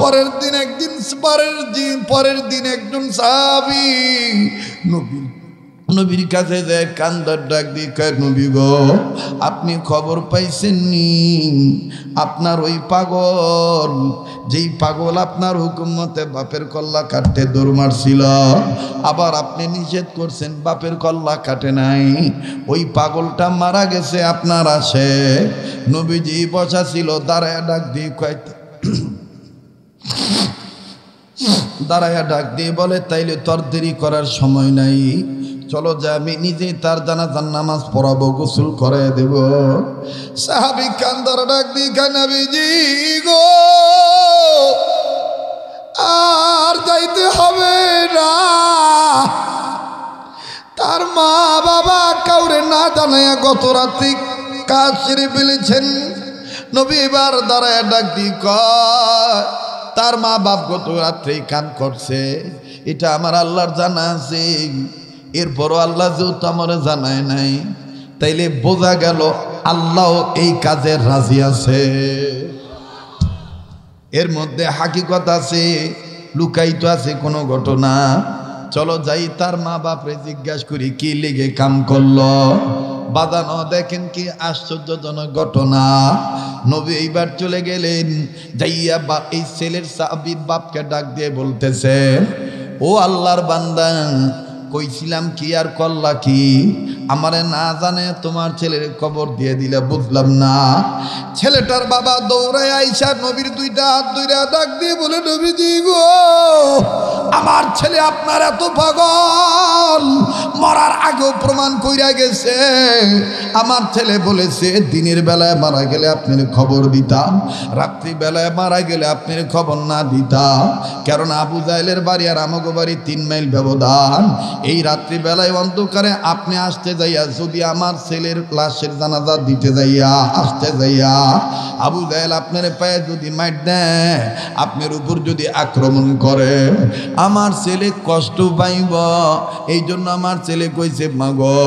S1: পরের দিন একজন সাহাবী নবীর কাছে যায়, কান্দার ডাক দিয়ে কয়, নবী গো আপনি খবর পাইছেন নি? আপনার ওই পাগল, যেই পাগল আপনার হুকুম মতে বাপের কল্লা কাটতে দৌড় মারছিল, আবার আপনি নিষেধ করছেন বাপের কল্লা কাটে নাই, ওই পাগলটা মারা গেছে আপনার আসে। নবীজি বসা ছিল, দাঁড়ায় ডাক দিয়ে কয়, দাঁড়াইয়া ডাক দিয়ে বলে, তাইলে তোর দেরি করার সময় নাই, চলো যে আমি নিজেই তার জানাজার নামাজ পড়াবো, গোসল করে দেব। সাহাবী কান্দার ডাক দিয়ে কয়, নবীজি গো আর যাইতে হবে না, তার মা বাবা কাউরে না জানাইয়া গত রাত্রি কাজ সেরে ফেলেছেন। নবী এবার দাঁড়ায় ডাক দিয়ে কয়, তার মা বাপ গত রাত্রেই কান করছে, এটা আমার আল্লাহর জানা আছে, এরপরও আল্লাহ যেহেতু আমার জানায় নাই, তাইলে বোঝা গেল আল্লাহ এই কাজে রাজি আছে। এর মধ্যে হাকিকত আছে, লুকায়িত আছে কোনো ঘটনা। চলো যাই তার মা বাপরে জিজ্ঞাসা করি কি লেগে কাম করলো। বাদানো দেখেন কি আশ্চর্যজনক ঘটনা। নবী এইবার চলে গেলেন, যাইয়া এই ছেলের সাহাবীর বাপকে ডাক দিয়ে বলতেছে, ও আল্লাহর বান্দা, কইছিলাম কি আর করলা কি? আমারে না জানে তোমার ছেলের খবর দিয়ে দিলে, বুঝলাম না। ছেলেটার বাবা দৌড়ায় আইসা নবীর দুইটা হাত ধইরা ডাক দিয়ে বলে, নবীজি গো, আমার ছেলে আপনার এত পাগল, মরার আগেও প্রমাণ কইরা গেছে। আমার ছেলে বলেছে দিনের বেলায় মারা গেলে আপনার খবর দিতাম, রাত্রি বেলায় মারা গেলে আপনার খবর না দিতাম। কারণ আবু জাহেলের বাড়ি আর আমাগো বাড়ি 3 মাইল ব্যবধান। এই রাত্রি বেলায় অন্ধকারে আপনি আসতে যাইয়া যদি আমার ছেলের লাশের জানাজা দিতে যাইয়া আসতে যাইয়া আবু জাহেল আপনার পায়ে যদি মাইট দেয়, আপনার উপর যদি আক্রমণ করে, আমার ছেলে কষ্ট পাইব। এই জন্য আমার ছেলে কইছে, মাগো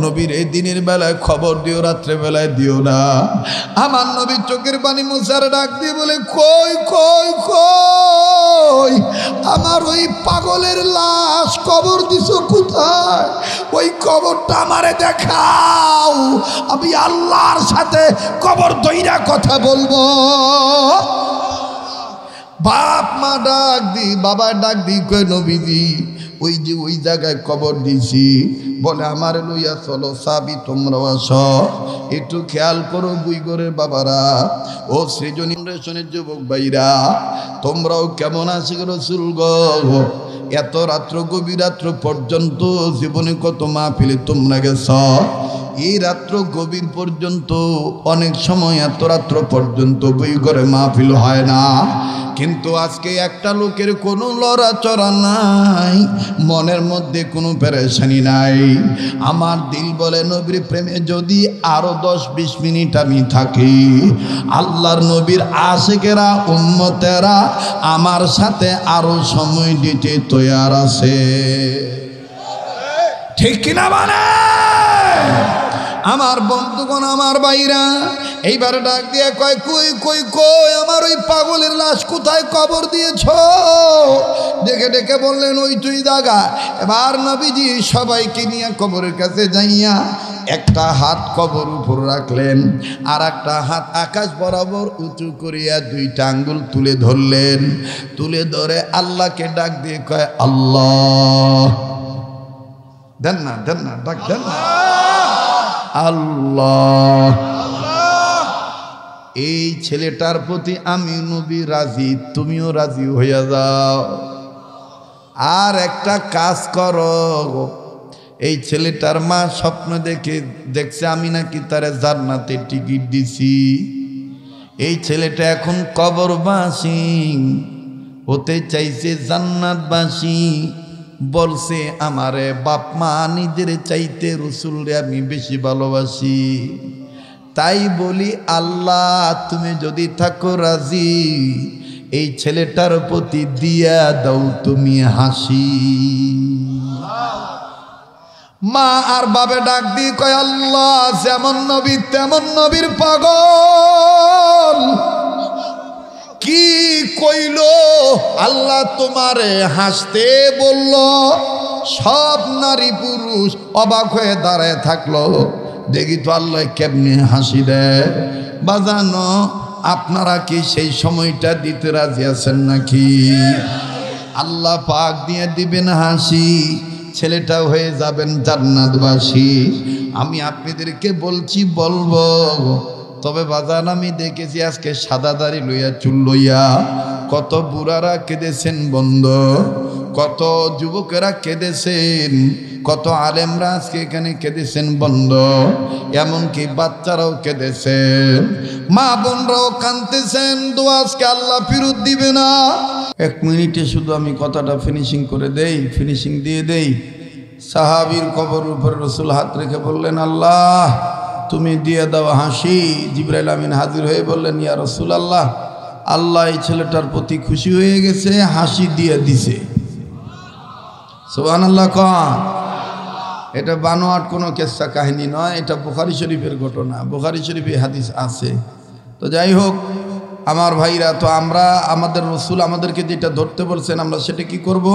S1: নবীর এই দিনের বেলায় খবর দিও, রাত্রে বেলায় দিও না। আমার নবী চোখের পানি মুছার ডাক দিয়ে বলে, কই কই কই আমার ওই পাগলের লাশ কবর দিছো কোথায়? ওই কবরটা আমারে দেখাও, আমি আল্লাহর সাথে কবর দইরা কথা বলবো। বাপ মা ডাক দি, বাবা ডাক দি, কই নবীজি ওই যে ওই জায়গায় কবর দিছি। বলে আমার লইয়া চলো, সাবি তোমরাও আসো, একটু খেয়াল করো বুইগরের বাবারা, ও সৃজনী জেনারেশনের যুবক ভাইরা, তোমরাও কেমন আছো রাসূল গো? এত রাত্র গভীর রাত্র পর্যন্ত জীবনে কত মাহফিলে তোমরা গেছ, এই রাত্র গভীর পর্যন্ত অনেক সময় এত রাত্র পর্যন্ত বুইগরে মাহফিল হয় না। কিন্তু আজকে একটা লোকের কোনো লড়াচড়া নাই, মনের মধ্যে কোনো পেরেশানি নাই। আমার দিল বলে নবীর প্রেমে যদি আরো 10-20 মিনিট আমি থাকি, আল্লাহর নবীর আশিকেরা উম্মতেরা আমার সাথে আরো সময় দিতে তৈয়ার আছে। ঠিক কিনা মানে? আমার বন্ধুগণ, আমার ভাইরা, এইবার ডাক দিয়ে কয়, কই কই কই আমার ওই পাগলের লাশ কোথায় কবর দিয়েছ? ডেকে ডেকে বললেন ওই তুই জায়গা। এবার নবীজি সবাইকে নিয়ে কবরের কাছে যাইয়া একটা হাত কবর উপর রাখলেন, আর একটা হাত আকাশ বরাবর উঁচু করিয়া 2টা আঙ্গুল তুলে ধরলেন। তুলে ধরে আল্লাহকে ডাক দিয়ে কয়, আল্লাহ। দেন না দেন না, ডাক দেন না, আল্লাহ। এই ছেলেটার প্রতি আমি নবী রাজি, তুমিও রাজি হইয়া যাও। আর একটা কাজ করো, এই ছেলেটার মা স্বপ্ন দেখছে আমি নাকি তারে জান্নাতে টিকিট দিছি। এই ছেলেটা এখন কবরবাসী হতে চাইছে, জান্নাতবাসী। বলছে আমারে বাপ মা নিজের চাইতে রসুলরে আমি বেশি ভালোবাসি। তাই বলি আল্লাহ তুমি যদি থাকো রাজি, এই ছেলেটার প্রতি দিয়া দাও তুমি হাসি। মা আর বাবে ডাক দিয়ে কয়, আল্লাহ যেমন নবী তেমন নবীর পাগল। কি কইল আল্লাহ তোমারে হাসতে বলল? সব নারী পুরুষ অবাক হয়ে দাঁড়ায় থাকলো, দেখি তো আল্লাহ কেমনে হাসি দেয়। বাজানো আপনারা কি সেই সময়টা দিতে রাজি আছেন নাকি? আল্লাহ পাক দিয়ে দিবেন হাসি, ছেলেটাও হয়ে যাবেন জান্নাতবাসী। আমি আপনাদেরকে বলছি, বলবো, তবে বাজান আমি দেখেছি আজকে সাদা দাড়ি লইয়া চুল লইয়া কত বুড়ারা কেঁদেছেন বন্ধ, কত যুবকেরা কেঁদেছেন, কত আলেমরা আজকে এখানে কেঁদেছেন বন্ধ, এমনকি বাচ্চারাও কেঁদেছেন, মা বোনরাও কাঁদতেছেন। দোয়া আজকে আল্লাহ ফিরত দিবে না। 1 মিনিটে শুধু আমি কথাটা ফিনিশিং করে দেই, ফিনিশিং দিয়ে দেই। সাহাবীর কবর উপরে রসুল হাত রেখে বললেন, আল্লাহ তুমি দিয়ে দাও হাসি। জিবরাইল আমিন হাজির হয়ে বললেন, ইয়া রাসূলুল্লাহ, আল্লাহ এই ছেলেটার প্রতি খুশি হয়ে গেছে, হাসি দিয়ে দিছে। সুবহানাল্লাহ কন। এটা বানোয়াট কোনো কেসা কাহিনী নয়, এটা বুখারী শরীফের ঘটনা, বুখারী শরীফে হাদিস আছে। তো যাই হোক, আমার ভাইরা, তো আমরা আমাদের রসুল আমাদেরকে যেটা ধরতে বলছেন আমরা সেটা কি করব?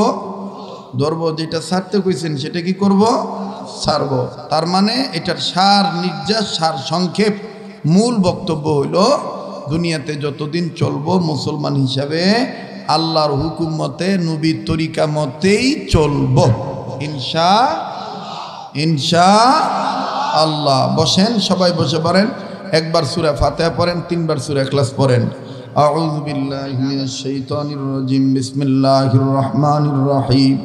S1: ধরবো। যেটা ছাড়তে কইছেন সেটা কি করব? ছাড়ব। তার মানে এটার সার নির্যাস, সার সংক্ষেপ, মূল বক্তব্য হইল দুনিয়াতে যতদিন চলবো মুসলমান হিসাবে আল্লাহর হুকুম মতে, নবীর তরিকা মতেই চলব ইনশাআল্লাহ। বসেন, সবাই বসে পড়েন। একবার সূরা ফাতিহা পড়েন, তিনবার সূরা ইখলাস পড়েন। আউযু বিল্লাহি মিনাশ শাইতানির রাজিম। বিসমিল্লাহির রহমানির রহিম।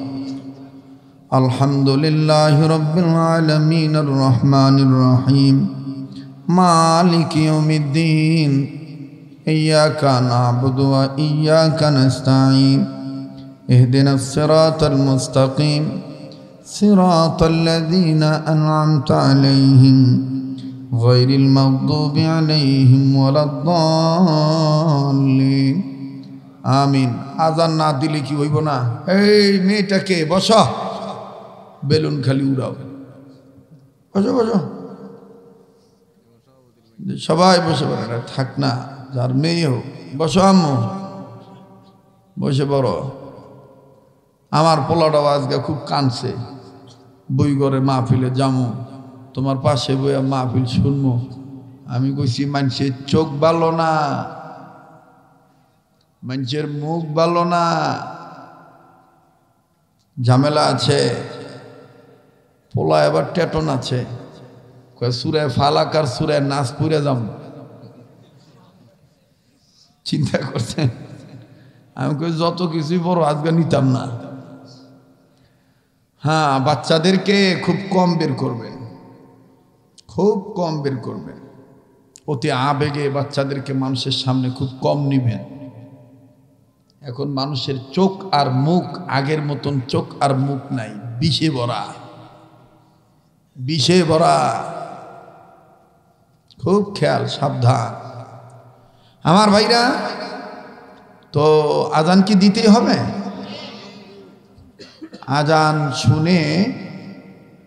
S1: আলহামদুলিল্লাহি রাব্বিল আলামিনির রহমানির রহিম মালিকি ইয়াউমিদ্দিন ইয়্যাকা না'বুদু ওয়া ইয়্যাকা নাস্তাঈন ইহদিনাস সিরাতাল মুস্তাকিম সিরাতাল লাযীনা আন'আমতা আলাইহিম গায়রিল মাগদুবি আলাইহিম ওয়ালাদ-দাল্লিন। আমিন। আজান না দিলে কি হইব না? এই মেয়েটাকে বসো, বেলুন খালি উড়াও। বসো বসো, সবাই বসে পড়ে। থাক না, যার মেয়ে হোক। বসো আম্মু, বসে পড়ো। আমার পোলাটাও আজকে খুব কাঁদছে, বই ঘরে মাহফিলে যামু, তোমার পাশে বইয়া মাহফিল শুনবো। আমি কইছি মানুষের চোখ ভালো না, মানুষের মুখ ভালো না, ঝামেলা আছে। পোলা এবার টেটন আছে, সুরায় ফালাক আর সুরায় নাস পুরে যাম। চিন্তা করছেন? আমি কই যত কিছুই বড় আজকে নিতাম না। হ্যাঁ, বাচ্চাদেরকে খুব কম বের করবেন, খুব কম বের করবেন। অতি আবেগে বাচ্চাদেরকে মানুষের সামনে খুব কম নিবেন। এখন মানুষের চোখ আর মুখ আগের মতন চোখ আর মুখ নাই, বিষে ভরা, বিষে ভরা। খুব খেয়াল, সাবধান আমার ভাইরা। তো আজান কি দিতেই হবে? আজান শুনে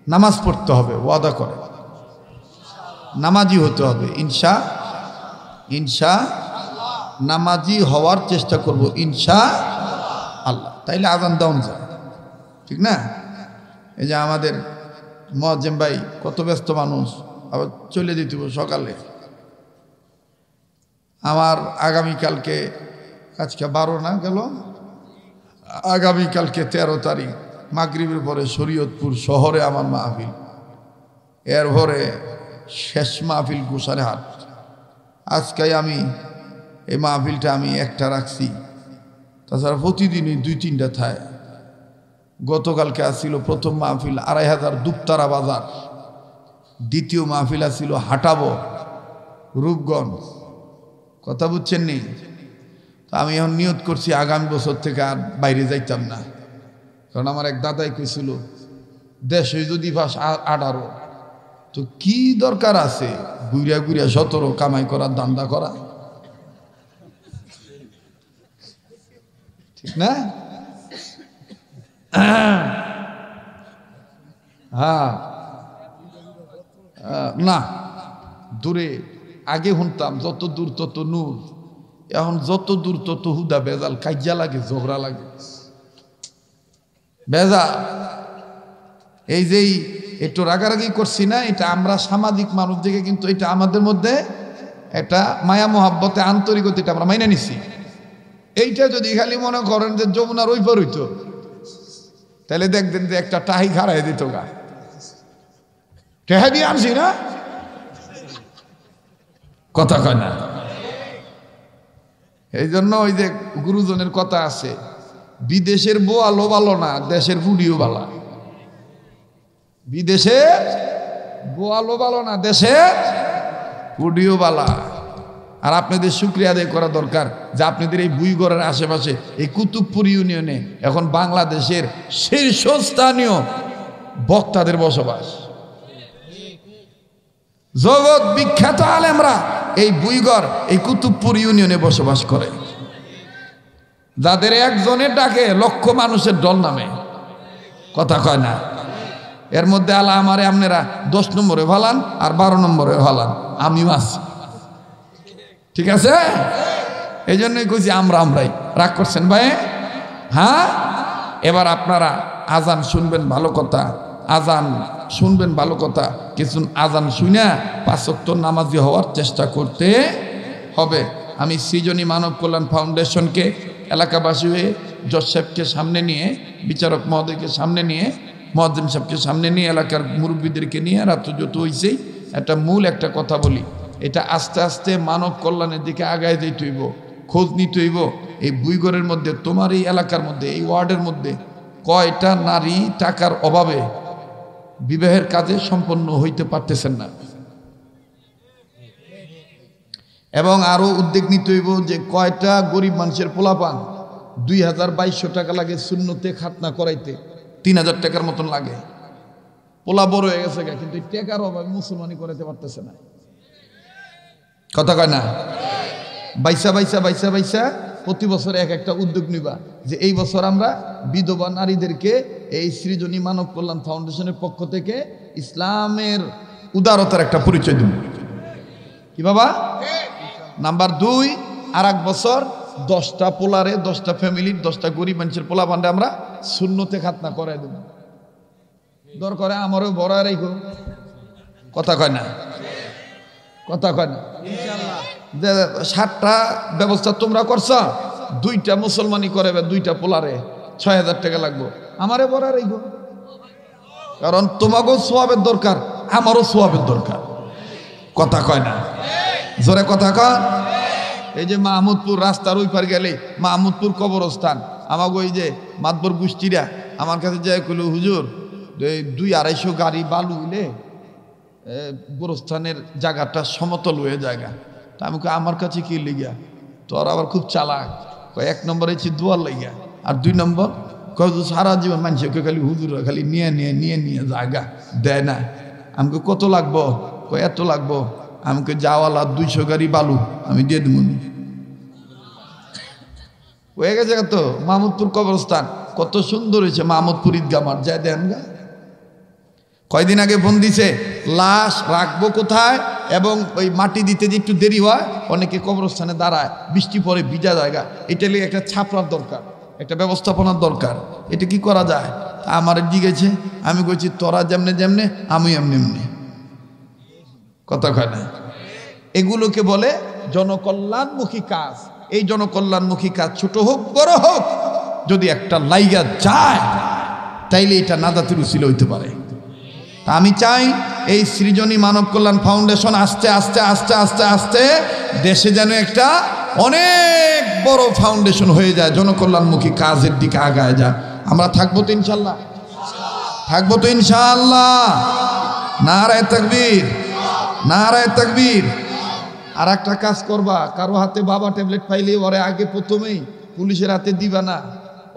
S1: নামাজ পড়তে হবে, ওয়াদা করে নামাজি হতে হবে। ইনশা নামাজি হওয়ার চেষ্টা করব ইনশাআল্লাহ। তাইলে আজান দাউন যায়, ঠিক না? এই যে আমাদের মুয়াজ্জিম ভাই কত ব্যস্ত মানুষ, আবার চলে যেতে সকালে। আমার আগামীকালকে, আজকে 12 না গেল, আগামীকালকে 13 তারিখ মাগরিবের পরে শরীয়তপুর শহরে আমার মাহফিল, এর পরে শেষ মাহফিল গোসাইরহাট। আজকে আমি এই মাহফিলটা আমি একটা রাখছি, তাছাড়া প্রতিদিনই 2-3টা থায়। গতকালকে আসছিল প্রথম মাহফিল 2500 দুপতারা বাজার, দ্বিতীয় মাহফিল আসছিল হাটাবো রূপগঞ্জ। কথা বুঝছেন নি? তো আমি এখন নিয়ত করছি আগামী বছর থেকে আর বাইরে যাইতাম না। কারণ আমার এক দাদাই কইছিল দেশে যদি ভাস 18, তো কি দরকার আছে ঘুরিয়া ঘুরিয়া 17 কামাই করার, দান্দা করা, ঠিক না? হ্যাঁ, না দূরে আগে শুনতাম যত দূর তত নূর, এখন যত দূর তত হুদা বেজাল, কাজ্জা লাগে, ঝগড়া লাগে, বেজাল। এই যে একটু রাগারাগি করছি না, এটা আমরা সামাজিক মানুষ দেখে, কিন্তু এটা আমাদের মধ্যে একটা মায়া মোহাব্বতে আন্তরিকতা, এটা আমরা মাইনে নিছি। এইটা যদি খালি মনে করেন যে যমুনার ওই পার হইতো, তাহলে দেখবেন যে একটা টাহি খাড়াই দিত গা, টেহা দিয়ে আনছি না, কথা কয় না। এই জন্য ওই যে গুরুজনের কথা আছে, বিদেশের বোয়ালো ভালো না, দেশের বুড়িও ভালো। বিদেশের বোয়ালো ভালো না, দেশের বুড়িও বালা। আর আপনাদের শুকরিয়া আদায় করা দরকার যে আপনাদের এই বুইগড়ের আশেপাশে এই কুতুবপুর ইউনিয়নে এখন বাংলাদেশের শীর্ষস্থানীয় বক্তাদের বসবাস। জগৎ বিখ্যাত আলেমরা এই বুইগড়, এই কুতুবপুর ইউনিয়নে বসবাস করে, যাদের একজনের ডাকে লক্ষ মানুষের দল নামে। কথা কয় না? এর মধ্যে আল্লাহ আমারে আপনারা 10 নম্বরে ভালান আর 12 নম্বরে ভালান, আমিও আছি, ঠিক আছে? এই জন্যই কইছি আমরাই রাগ করছেন ভাই। হ্যাঁ, এবার আপনারা আজান শুনবেন, ভালো কথা, আজান শুনবেন, ভালো কথা। কিছু আজান শুনে 5 ওয়াক্ত নামাজি হওয়ার চেষ্টা করতে হবে। আমি সৃজনী মানব কল্যাণ ফাউন্ডেশনকে এলাকাবাসী হয়ে জজ সাহেবকে সামনে নিয়ে, বিচারক মহোদয়কে সামনে নিয়ে, মুয়াজ্জিম সাহেবকে সামনে নিয়ে, এলাকার মুরব্বীদেরকে নিয়ে, রাত্র যত হয়েছেই একটা কথা বলি, এটা আস্তে আস্তে মানব কল্যাণের দিকে আগায় যেতে হইব, খোঁজ নিতে হইব। এই বুইগড়ের মধ্যে, তোমার এই এলাকার মধ্যে, এই ওয়ার্ডের মধ্যে কয়টা নারী টাকার অভাবে বিবাহের কাজে সম্পন্ন হইতে পারতেছেন না, এবং আরো উদ্যোগ নিতে হইব যে কয়টা গরিব মানুষের পোলাপান 2200 টাকা লাগে সুন্নতে খাতনা করাইতে, 3000 টাকার মতন লাগে। পোলা বড় হয়ে গেছে কিন্তু টাকার অভাবে মুসলমানি করাইতে পারতেছে না। কথা কয় না? বাইসা প্রতি বছর একটা উদ্যোগ নিবা যে এই বছর আমরা বিধবা নারীদেরকে এই সৃজনী মানব কল্যাণ ফাউন্ডেশনের পক্ষ থেকে ইসলামের উদারতার একটা পরিচয় দেব। কি বাবা? নাম্বার 2, আর এক বছর 10টা পোলারে, 10টা ফ্যামিলির, 10টা গরিব মানুষের পোলা বান্ডে আমরা সুন্নতে খাতনা করাই দেব। দরকারে আমারও বড় রেখো। কথা কয় না? কথা কয় না? 7টা ব্যবস্থা তোমরা করছ, 2টা মুসলমানি করাবে, 2টা পোলারে 6000 টাকা লাগবো, আমারে বড় রেখো। কারণ তোমাকেও সোয়াবের দরকার, আমারও সোয়াবের দরকার। কথা কয় না? জোরে কথা কয়। এই যে মাহমুদপুর রাস্তার ওই পার গেলে মাহমুদপুর কবরস্থান, আমাকে ওই যে মাতবর গোষ্ঠীরা আমার কাছে যাই কইল, হুজুর 200-250 গাড়ি বালু হইলে গোরস্থানের জায়গাটা সমতল হয়ে জায়গা। তা আমি আমার কাছে কি লেগা, তোর আবার খুব চালাক। 1 নম্বর হচ্ছে দোয়ার লেগা, আর 2 নম্বর সারা জীবন মানুষকে খালি হুজুরা খালি নিয়ে জায়গা দেয় না। আমাকে কত লাগবো? এত লাগবো। আমাকে যাওয়ালা 200 গাড়ি বালু আমি দিয়ে দেব। হয়ে গেছে তো মাহমুদপুর কবরস্থান কত সুন্দর হয়েছে। মাহমুদপুর ঈদগাহ মাঠ যায় দেন গা। কয়দিন আগে ফোন দিছে, লাশ রাখবো কোথায়, এবং ওই মাটি দিতে যে একটু দেরি হয়, অনেকে কবরস্থানে দাঁড়ায়, বৃষ্টি পরে ভিজা জায়গা, এটা নিয়ে একটা ছাপড়ার দরকার, একটা ব্যবস্থাপনার দরকার। এটা কি করা যায়? আমার জিগেছে, আমি কইছি তোরা যেমনে আমি এমনি। কথা কয় না? এগুলোকে বলে জনকল্যাণমুখী কাজ। এই জনকল্যাণমুখী কাজ ছোট হোক বড় হোক, যদি একটা লাইগা যায় তাইলে এটা নাজাতের উসিলা হইতে পারে। তা আমি চাই এই সৃজনী মানব কল্যাণ ফাউন্ডেশন আস্তে আস্তে আস্তে আস্তে আস্তে দেশে যেন একটা অনেক বড় ফাউন্ডেশন হয়ে যায়, জনকল্যাণমুখী কাজের দিকে আগায় যায়। আমরা থাকবো তো ইনশাল্লাহ, থাকবো তো ইনশাআল্লাহ। নারায়ে তাকবীর, নারায়ে তাকবীর। আর একটা কাজ করবা, কারো হাতে বাবা ট্যাবলেট পাইলে ওরে আগে প্রথমেই পুলিশের হাতে দিবা না,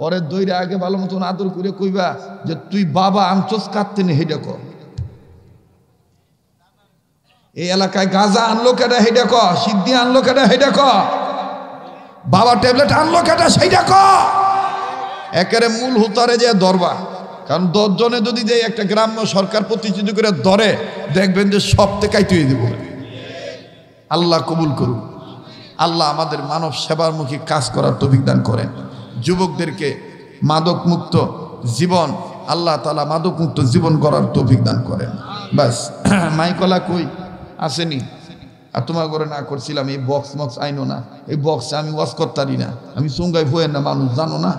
S1: ওরে দইরা আগে ভালো মতন আদর করে কইবা যে তুই বাবা আনছস কাটতে নে, হেডা কর। এই এলাকায় গাঁজা আনলো কেডা, হেডা ক। সিদ্ধি আনলো কেডা, হেডা ক। বাবা ট্যাবলেট আনলো কেডা, সেইটা ক। একেবারে মূল হুতারে যে ধরবা। কারণ 10 জনে যদি যে একটা গ্রাম্য সরকার প্রতিনিধি করে ধরে, দেখবেন যে সব থেকে তুই দেব। আল্লাহ কবুল করুন। আল্লাহ আমাদের মানব সেবারমুখী কাজ করার তৌফিক দান করেন। যুবকদেরকে মাদক মুক্ত জীবন, আল্লাহ তাআলা মাদক মুক্ত জীবন করার তৌফিক দান করেন। বাস মাইকলা কই আসেনি, আর তোমার ঘরে না করছিলাম এই বক্স আইনো না, এই বক্সে আমি ওয়াজ করতারি না, আমি সঙ্গাই বইয়ের না মানুষ জানো না,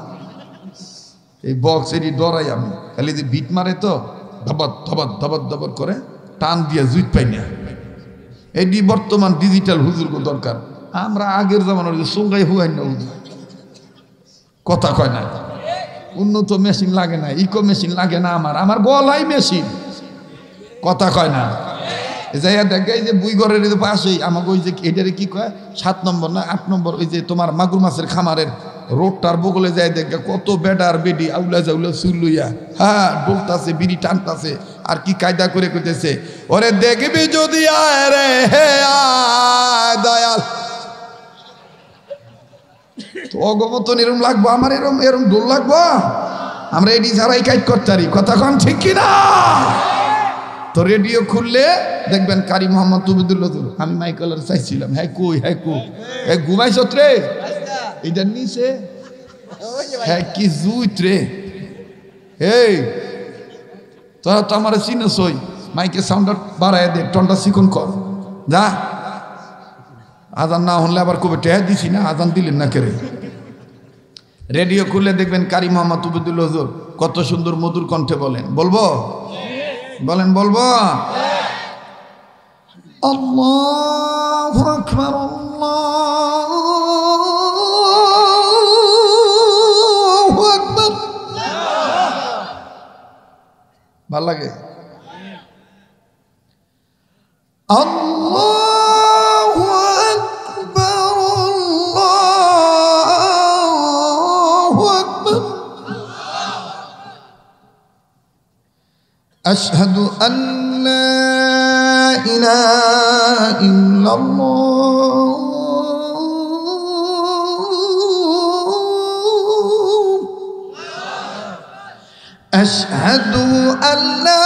S1: এই বক্স এটি ডরাই আমি, খালি যে বিট মারে তো ধবত করে টান দিয়ে জুইট পাই না। এটি বর্তমান ডিজিটাল হুজুর দরকার। আমরা আগের জামানোর সঙ্গাই হুয়াই না হুজুর। কথা কয় না? উন্নত মেশিন লাগে না, ইকো মেশিন লাগে না, আমার গলাই মেশিন। কথা কয় না? যাইয়া দেখে এই যে বুইগড়ের পাশেই আমাকে ওই যে এটারে কি কয় 7 নম্বর না 8 নম্বর ওই যে তোমার মাগুর মাছের খামারের রোডটার বগলে যায় দেখে কত বেডার বেডি আউলা জাউলা চুল লইয়া, হ্যাঁ ডলতাছে, বিড়ি টানতাছে, আর কি কায়দা করে কইতেছে, ওরে দেখবি যদি আয় রে হে আয় দয়াল। তো অগমতন এরম লাগবো, আমার এরম ডোল লাগবো। আমরা এডি ছাড়াই কাজ করতারি। কথা কন ঠিক কিনা? তো রেডিও খুললে দেখবেন কারি মোহাম্মদ তুবিদুল্লাহ। আমি মাইকেলের চাইছিলাম, হ্যাঁ কই ঘুমাইছ রে, এইটার নিচে হ্যাঁ কি জুইত রে। এই তোরা তো আমার চিনছই, মাইকে সাউন্ডার বাড়ায় দে, টনটা চিকন কর যা। আজান না হলে আবার কবে টেহা দিছি না, আজান দিলেন না কেরে। রেডিও খুলে দেখবেন কারি মোহাম্মদ উবেদুল হুজুর কত সুন্দর মধুর কণ্ঠে বলেন। বলবো? বলেন বলবো? আল্লাহু আকবার, আল্লাহু আকবার। ভাল লাগে? আল্লাহু আকবার, আল্লাহু আকবার। আশহাদু আল্লা ইলাহা ইল্লাল্লাহ, আশহাদু আল্লা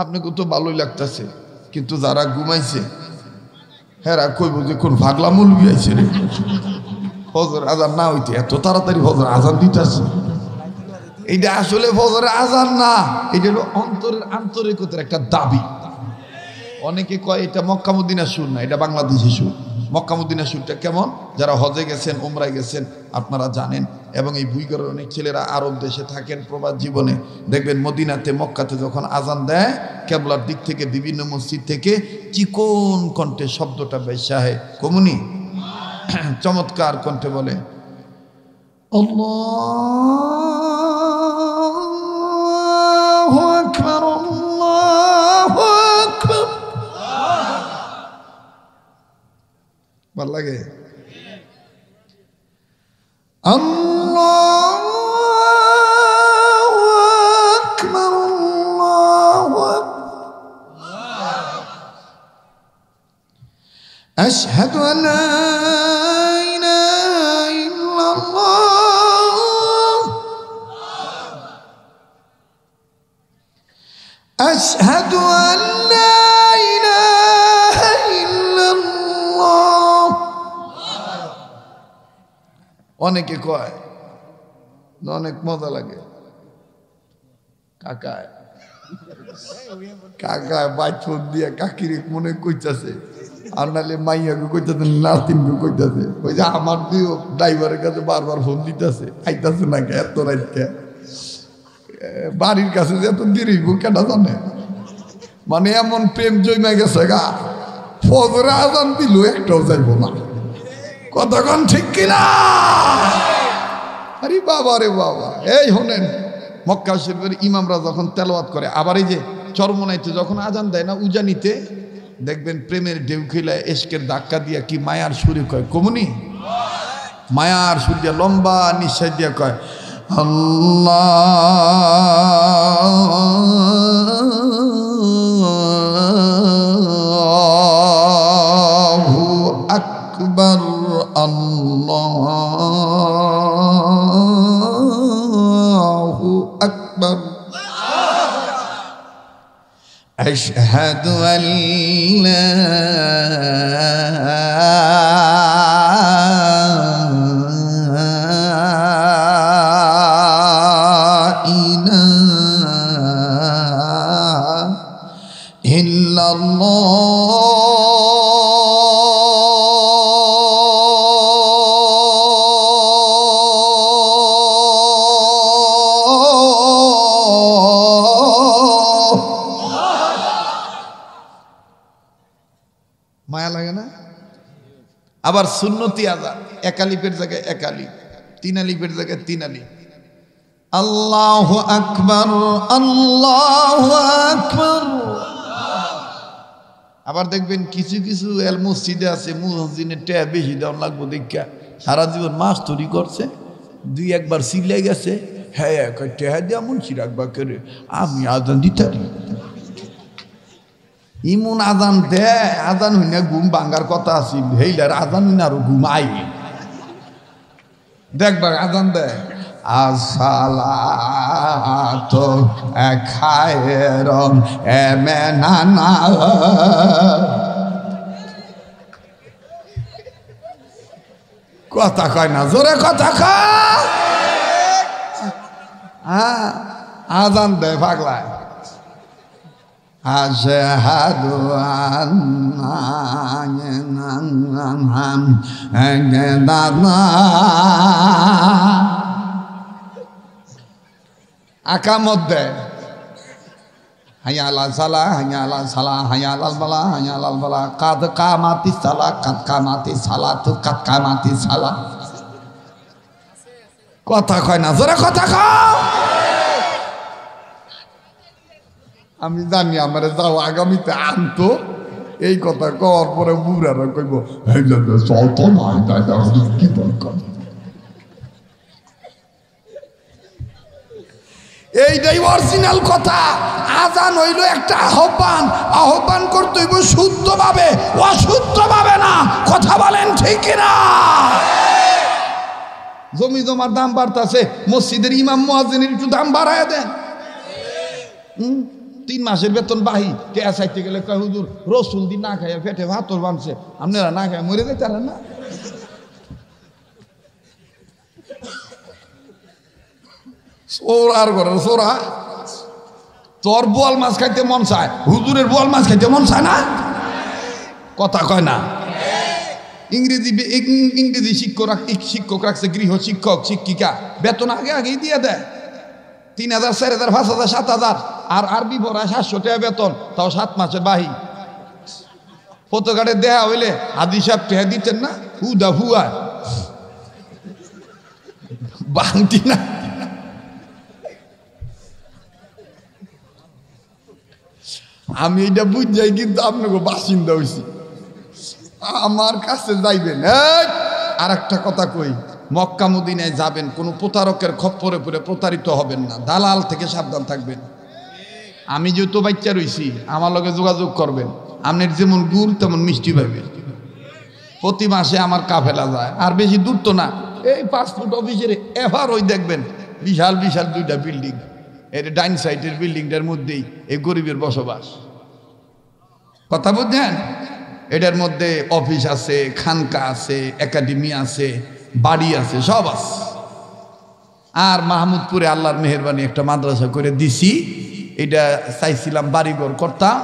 S1: আপনাকে তো ভালোই লাগতেছে, কিন্তু যারা ঘুমাইছে হ্যাঁ কইব যে কোন ভাগলা মুলবি আইছে রে, ফজর আজান না হইতে এত তাড়াতাড়ি ফজর আজান দিতেছে। এইটা আসলে ফজরের আজান না, এটা হলো অন্তরের আন্তরিকতার একটা দাবি। অনেকে কয় এটা মক্কা মদিনার সুর না, এটা বাংলাদেশি সুর। মক্কা মদিনার সুরটা কেমন? যারা হজে গেছেন, উমরায় গেছেন, আপনারা জানেন। এবং এই বুইগরের অনেক ছেলেরা আরব দেশে থাকেন প্রবাস জীবনে, দেখবেন মদিনাতে মক্কাতে যখন আজান দেয় কেবলার দিক থেকে বিভিন্ন মসজিদ থেকে চিকন কণ্ঠে শব্দটা বেশাহে কমুনি চমৎকার কণ্ঠে বলে আল্লাহু আকবার, আল্লাহু আকবার। ভাল লাগে? আল্লাহু আকবার, আল্লাহু আকবার। আশহাদু আল্লা ইলাহা ইল্লাল্লাহ, আশহাদু আল্লা ইলাহা ইল্লাল্লাহ। অনেকে কয়, অনেক মজা লাগে, কাকায় কাকায় বাছুর দিয়ে কাকির মনে কইতাছে, আর নাহলে মাইয়াকে কইতাছে, নাতিনকে কইতাছে। ওই যে আমার দিও ড্রাইভারের কাছে বারবার ফোন দিতেছে, আইতাছে না কে এত রাইতে, বাড়ির কাছে যে এত দেরি কেটা জানে। মানে এমন প্রেম জমে গেছে গা, ফজরে আজান দিল একটাও যাইব না। কতক্ষণ ঠিক কিনা? আরে বাবা রে বাবা। এই শোনেন, মক্কা শরীফের ইমামরা যখন তেলাওয়াত করে, আবার এই যে চরমনাইতে যখন আজান দেয় না উজানিতে, দেখবেন প্রেমের ঢেউ খেলায় এশকের ধাক্কা দিয়া কি মায়ার সুরে কয় কমুনি, মায়ার সুর দিয়া লম্বা নিঃশ্বাস দিয়া কয় আল্লাহু আকবার, আল্লাহু আকবার। আশহাদু আল্লা ইলাহা ইল্লাল্লাহ, মায়া লাগে না? আবার সুন্নতি আযান এক আলিফের জায়গায় এক আলিফ, তিন আলিফের জায়গায় তিন আলিফ। আল্লাহু আকবার, আল্লাহু আকবার। আবার দেখবেন কিছু কিছু এল মসজিদে আছে, মুয়াজ্জিনের টাকা বেশি দেওয়া লাগবে দেখা সারা জীবন মাস তৈরি করছে, দুই একবার সিলাই গেছে, হ্যাঁ টেহা দিয়া মুন্সি রাখবা করে আমি আজান দিতারি ইমন আজান দে আজান হইনা ঘুম ভাঙ্গার কথা আছিল হেইলার আজান হইনা আরো ঘুম আইবে দেখবা আজান দে আসসালাতু খায়রুম মিনান্না কথা কয় না জোরে কথা কয় আজান দে পাগলায় আশহাদু আন্না আকামত দেয় হাইয়া আলা সালা হাইয়া আলা সালা হাইয়া আলাল বালা হাইয়া আলাল বালা কাদ কামাতি সালা কাদ কামাতি সালাতু কাদ কামাতি সালা কথা কয় না জোরে কথা কও আমি জানি আমার যাও আগামীতে আনতো এই কথা কর পরে বুড়ারা কইব চল তো নাই কি দরকার এইটাই অরিজিনাল কথা আজান হইল একটা আহ্বান আহ্বান করতে হইব শুদ্ধভাবে অশুদ্ধভাবে না কথা বলেন ঠিক কিনা জমি জমার দাম বাড়তেছে মসজিদের ইমাম মুয়াজ্জিনের একটু দাম বাড়ায় দেন 3 মাসের বেতন বাহি কে চাইতে গেলে কয় হুজুর রসুল দিন না খাইয়া পেটে ভাতর বানছে আপনারা না খাইয়া মরে যেতে না সোরার ঘরে সোরা তোর বোয়াল মাছ খাইতে মন চায় হুজুরের বোয়াল মাছ খাইতে মন চায় না কথা কয় না ইংরেজি শিক্ষক রাখছে গৃহ শিক্ষক শিক্ষিকা বেতন আগে আগেই দিয়ে দেয় 3,000 4,000 5,000 7,000 আর আরবি পড়া 700 টাকা বেতন তাও 7 মাসের বাহি ফটোকার্ডে দেয়া হইলে হাদি সাহেব টেহা দিতেন না হুদা হুয়া বাংতি না আমি এটা বুঝ যাই কিন্তু আপনাকে বাসিন্দা হয়েছি আমার কাছে যাইবেন আর একটা কথা কই মক্কা মদিনায় যাবেন কোনো প্রতারকের খপ্পরে পড়ে প্রতারিত হবেন না দালাল থেকে সাবধান থাকবেন আমি যেহেতু বাচ্চা রইছি আমার লগে যোগাযোগ করবেন আপনার যেমন গুড় তেমন মিষ্টি পাইবেন প্রতি মাসে আমার কাফেলা যায় আর বেশি দূর তো না এই পাসপোর্ট অফিসের এভার ওই দেখবেন বিশাল বিশাল 2টা বিল্ডিং এর ডাইন সাইডের বিল্ডিংটার মধ্যেই এই গরিবের বসবাস কথা বুঝছেন এটার মধ্যে অফিস আছে খানকা আছে একাডেমি আছে বাড়ি আছে সব আছে আর মাহমুদপুরে আল্লাহর মেহেরবানি একটা মাদ্রাসা করে দিছি এটা চাইছিলাম বাড়িঘর করতাম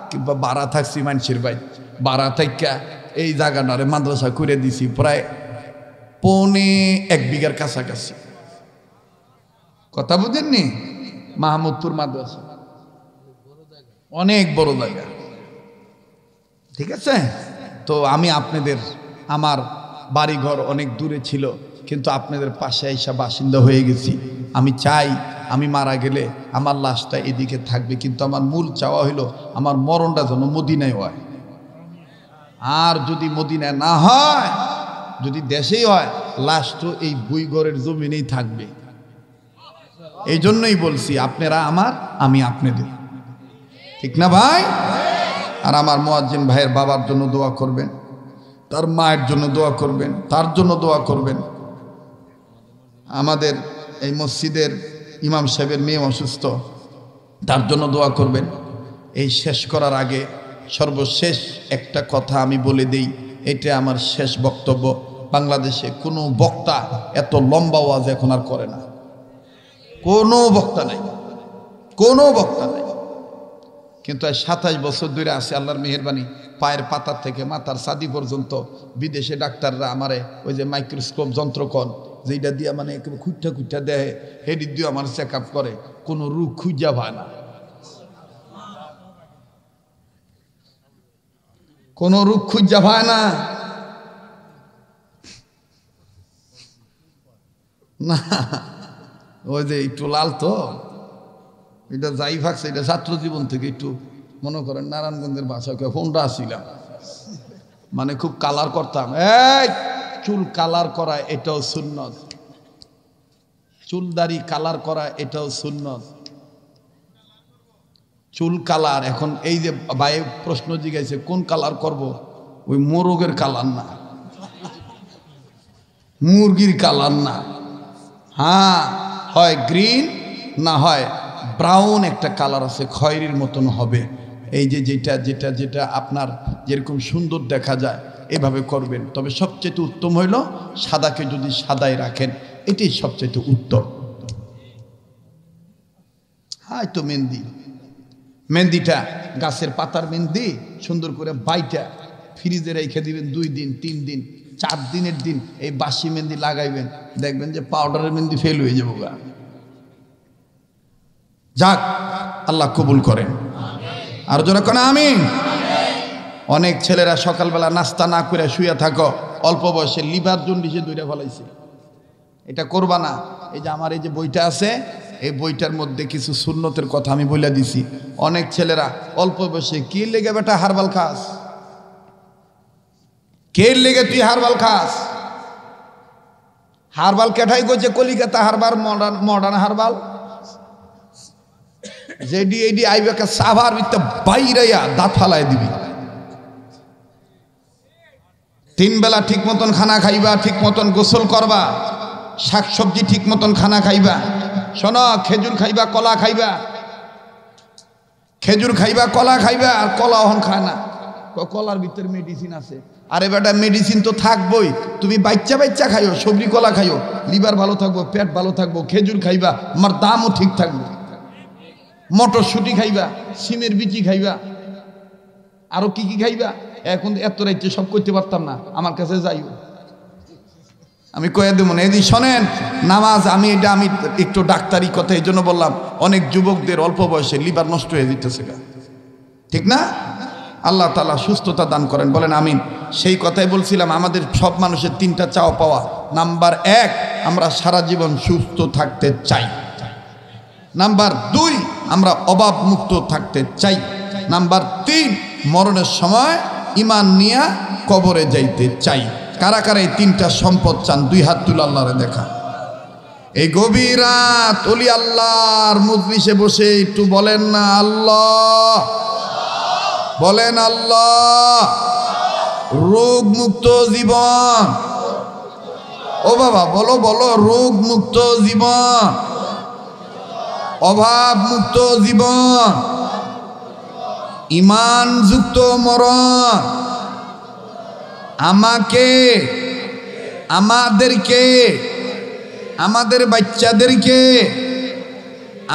S1: কিংবা ভাড়া থাকছি মানুষের বাড়ি ভাড়া থাকা এই জায়গাটারে মাদ্রাসা করে দিছি প্রায় 1.5 বিঘার কাছাকাছি কথা বুঝেননি মাহমুদপুর মাদ্রাসা অনেক বড় জায়গা ঠিক আছে তো আমি আপনাদের আমার বাড়িঘর অনেক দূরে ছিল কিন্তু আপনাদের পাশে এসে বাসিন্দা হয়ে গেছি আমি চাই আমি মারা গেলে আমার লাশটা এদিকে থাকবে কিন্তু আমার মূল চাওয়া হইল আমার মরণটা যেন মদিনায় হয় আর যদি মদিনায় না হয় যদি দেশেই হয় লাশ তো এই বুইঘরের জমিনেই থাকবে এই জন্যই বলছি আপনারা আমার আমি আপনাদের ঠিক না ভাই আর আমার মুয়াজ্জিন ভাইয়ের বাবার জন্য দোয়া করবেন তার মায়ের জন্য দোয়া করবেন তার জন্য দোয়া করবেন আমাদের এই মসজিদের ইমাম সাহেবের মেয়ে অসুস্থ তার জন্য দোয়া করবেন এই শেষ করার আগে সর্বশেষ একটা কথা আমি বলে দেই এটা আমার শেষ বক্তব্য বাংলাদেশে কোনো বক্তা এত লম্বা ওয়াজ এখন আর করে না কোনো বক্তা নাই কোনো বক্তা নাই কিন্তু 27 বছর ধরে আছে আল্লাহর মেহেরবানি পায়ের পাতার থেকে মাথার ছাদি পর্যন্ত বিদেশে ডাক্তাররা আমারে ওই যে মাইক্রোস্কোপ যন্ত্রকণ যেটা দিয়ে মানে খুঁজটা খুঁজটা দেয় হেডি দিয়ে আমার চেক আপ করে কোনো রোগ খুঁজা পায় না কোনো রোগ খুঁজা পায় না না ওই যে একটু লাল তো এটা যাই ভাগছে এটা ছাত্র জীবন থেকে একটু মনে করেন নারায়ণগঞ্জের ভাষাকে ফোনটা আসছিলাম মানে খুব কালার করতাম এই চুল কালার করা এটাও সুন্নত চুলদাড়ি কালার করা এটাও সুন্নত। চুল কালার এখন এই যে ভাই প্রশ্ন জিজ্ঞাসা কোন কালার করব, ওই মোরগের কালার না, মুরগির কালার না, হ্যাঁ হয় গ্রিন না হয় ব্রাউন একটা কালার আছে, খয়েরির মতন হবে। এই যে যেটা যেটা যেটা আপনার যেরকম সুন্দর দেখা যায় এভাবে করবেন। তবে সবচেয়ে উত্তম হইল সাদাকে যদি সাদাই রাখেন, এটাই সবচেয়ে উত্তম। হ্যাঁ তো মেহেন্দিটা গাছের পাতার মেহেন্দি সুন্দর করে বাইটা ফ্রিজে রেখে দিবেন 2 দিন 3 দিন 4 দিনের দিন এই বাসি মেহেন্দি লাগাইবেন, দেখবেন যে পাউডারের মেহেন্দি ফেল হয়ে যাবো গা। যাক, আল্লাহ কবুল করেন। আর যারা কোন আমিন। অনেক ছেলেরা সকালবেলা নাস্তা না করে শুয়ে থাকো, অল্প বয়সে লিভার জন্ডিসে দইরা ফলাইছে। এটা করবা না। এই যে আমার এই যে বইটা আছে, এই বইটার মধ্যে কিছু সুন্নতের কথা আমি বলে দিছি। অনেক ছেলেরা অল্প বয়সে কি লেগে বেটা হারবাল খাস, কে লেগে তুই হারবাল খাস? হারবাল কেঠাই করছে কলিকাতা হারবার, মডার্ন হারবাল যেডি এডি আইবে সাভার ভিতরে বাইরাইয়া দাঁত ফালাই দিবি। 3 বেলা ঠিক মতন খানা খাইবা, ঠিক মতন গোসল করবা, শাকসবজি ঠিক মতন খানা খাইবা। শোনো, খেজুর খাইবা, কলা খাইবা, খেজুর খাইবা, কলা খাইবা। আর কলা ওহন খায় না, কলার ভিতরে মেডিসিন আছে। আরে বেটা মেডিসিন তো থাকবই, তুমি বাচ্চা বাচ্চা খাইও, সবজি কলা খাইও, লিভার ভালো থাকবো, পেট ভালো থাকবো। খেজুর খাইবা, আমার দামও ঠিক থাকবে। মটরশুঁটি খাইবা, সিমের বিচি খাইবা, আরো কি কি খাইবা। এখন এত রাইতে সব করতে পারতাম না, আমার কাছে যাইও, আমি কয়ে দেবো না। এদিন শোনেন, নামাজ আমি একটু ডাক্তারি কথা এই জন্য বললাম, অনেক যুবকদের অল্প বয়সে লিভার নষ্ট হয়ে যেতেছে, ঠিক না? আল্লাহ তাআলা সুস্থতা দান করেন, বলেন আমিন। সেই কথাই বলছিলাম, আমাদের সব মানুষের 3টা চাওয়া পাওয়া। নাম্বার 1, আমরা সারা জীবন সুস্থ থাকতে চাই। নাম্বার 2, আমরা অভাব মুক্ত থাকতে চাই। নাম্বার 3, মরণের সময় ঈমান নিয়ে কবরে যাইতে চাই। কারা কারা এই 3টা সম্পদ চান? 2 হাত তুলে আল্লাহরে দেখা। এই গভীর রাত ওলি আল্লাহর মজলিসে বসে একটু বলেন না আল্লাহ, বলেন আল্লাহ। রোগ মুক্ত জীবন, ও বাবা বলো বলো, রোগ মুক্ত জীবন, অভাব মুক্ত জীবন, ঈমান যুক্ত মরণ। আমাকে, আমাদেরকে, আমাদের বাচ্চাদেরকে,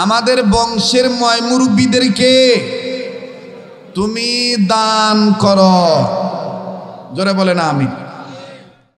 S1: আমাদের বংশের ময়মুরব্বীদেরকে তুমি দান করো। জোরে বলেন আমিন।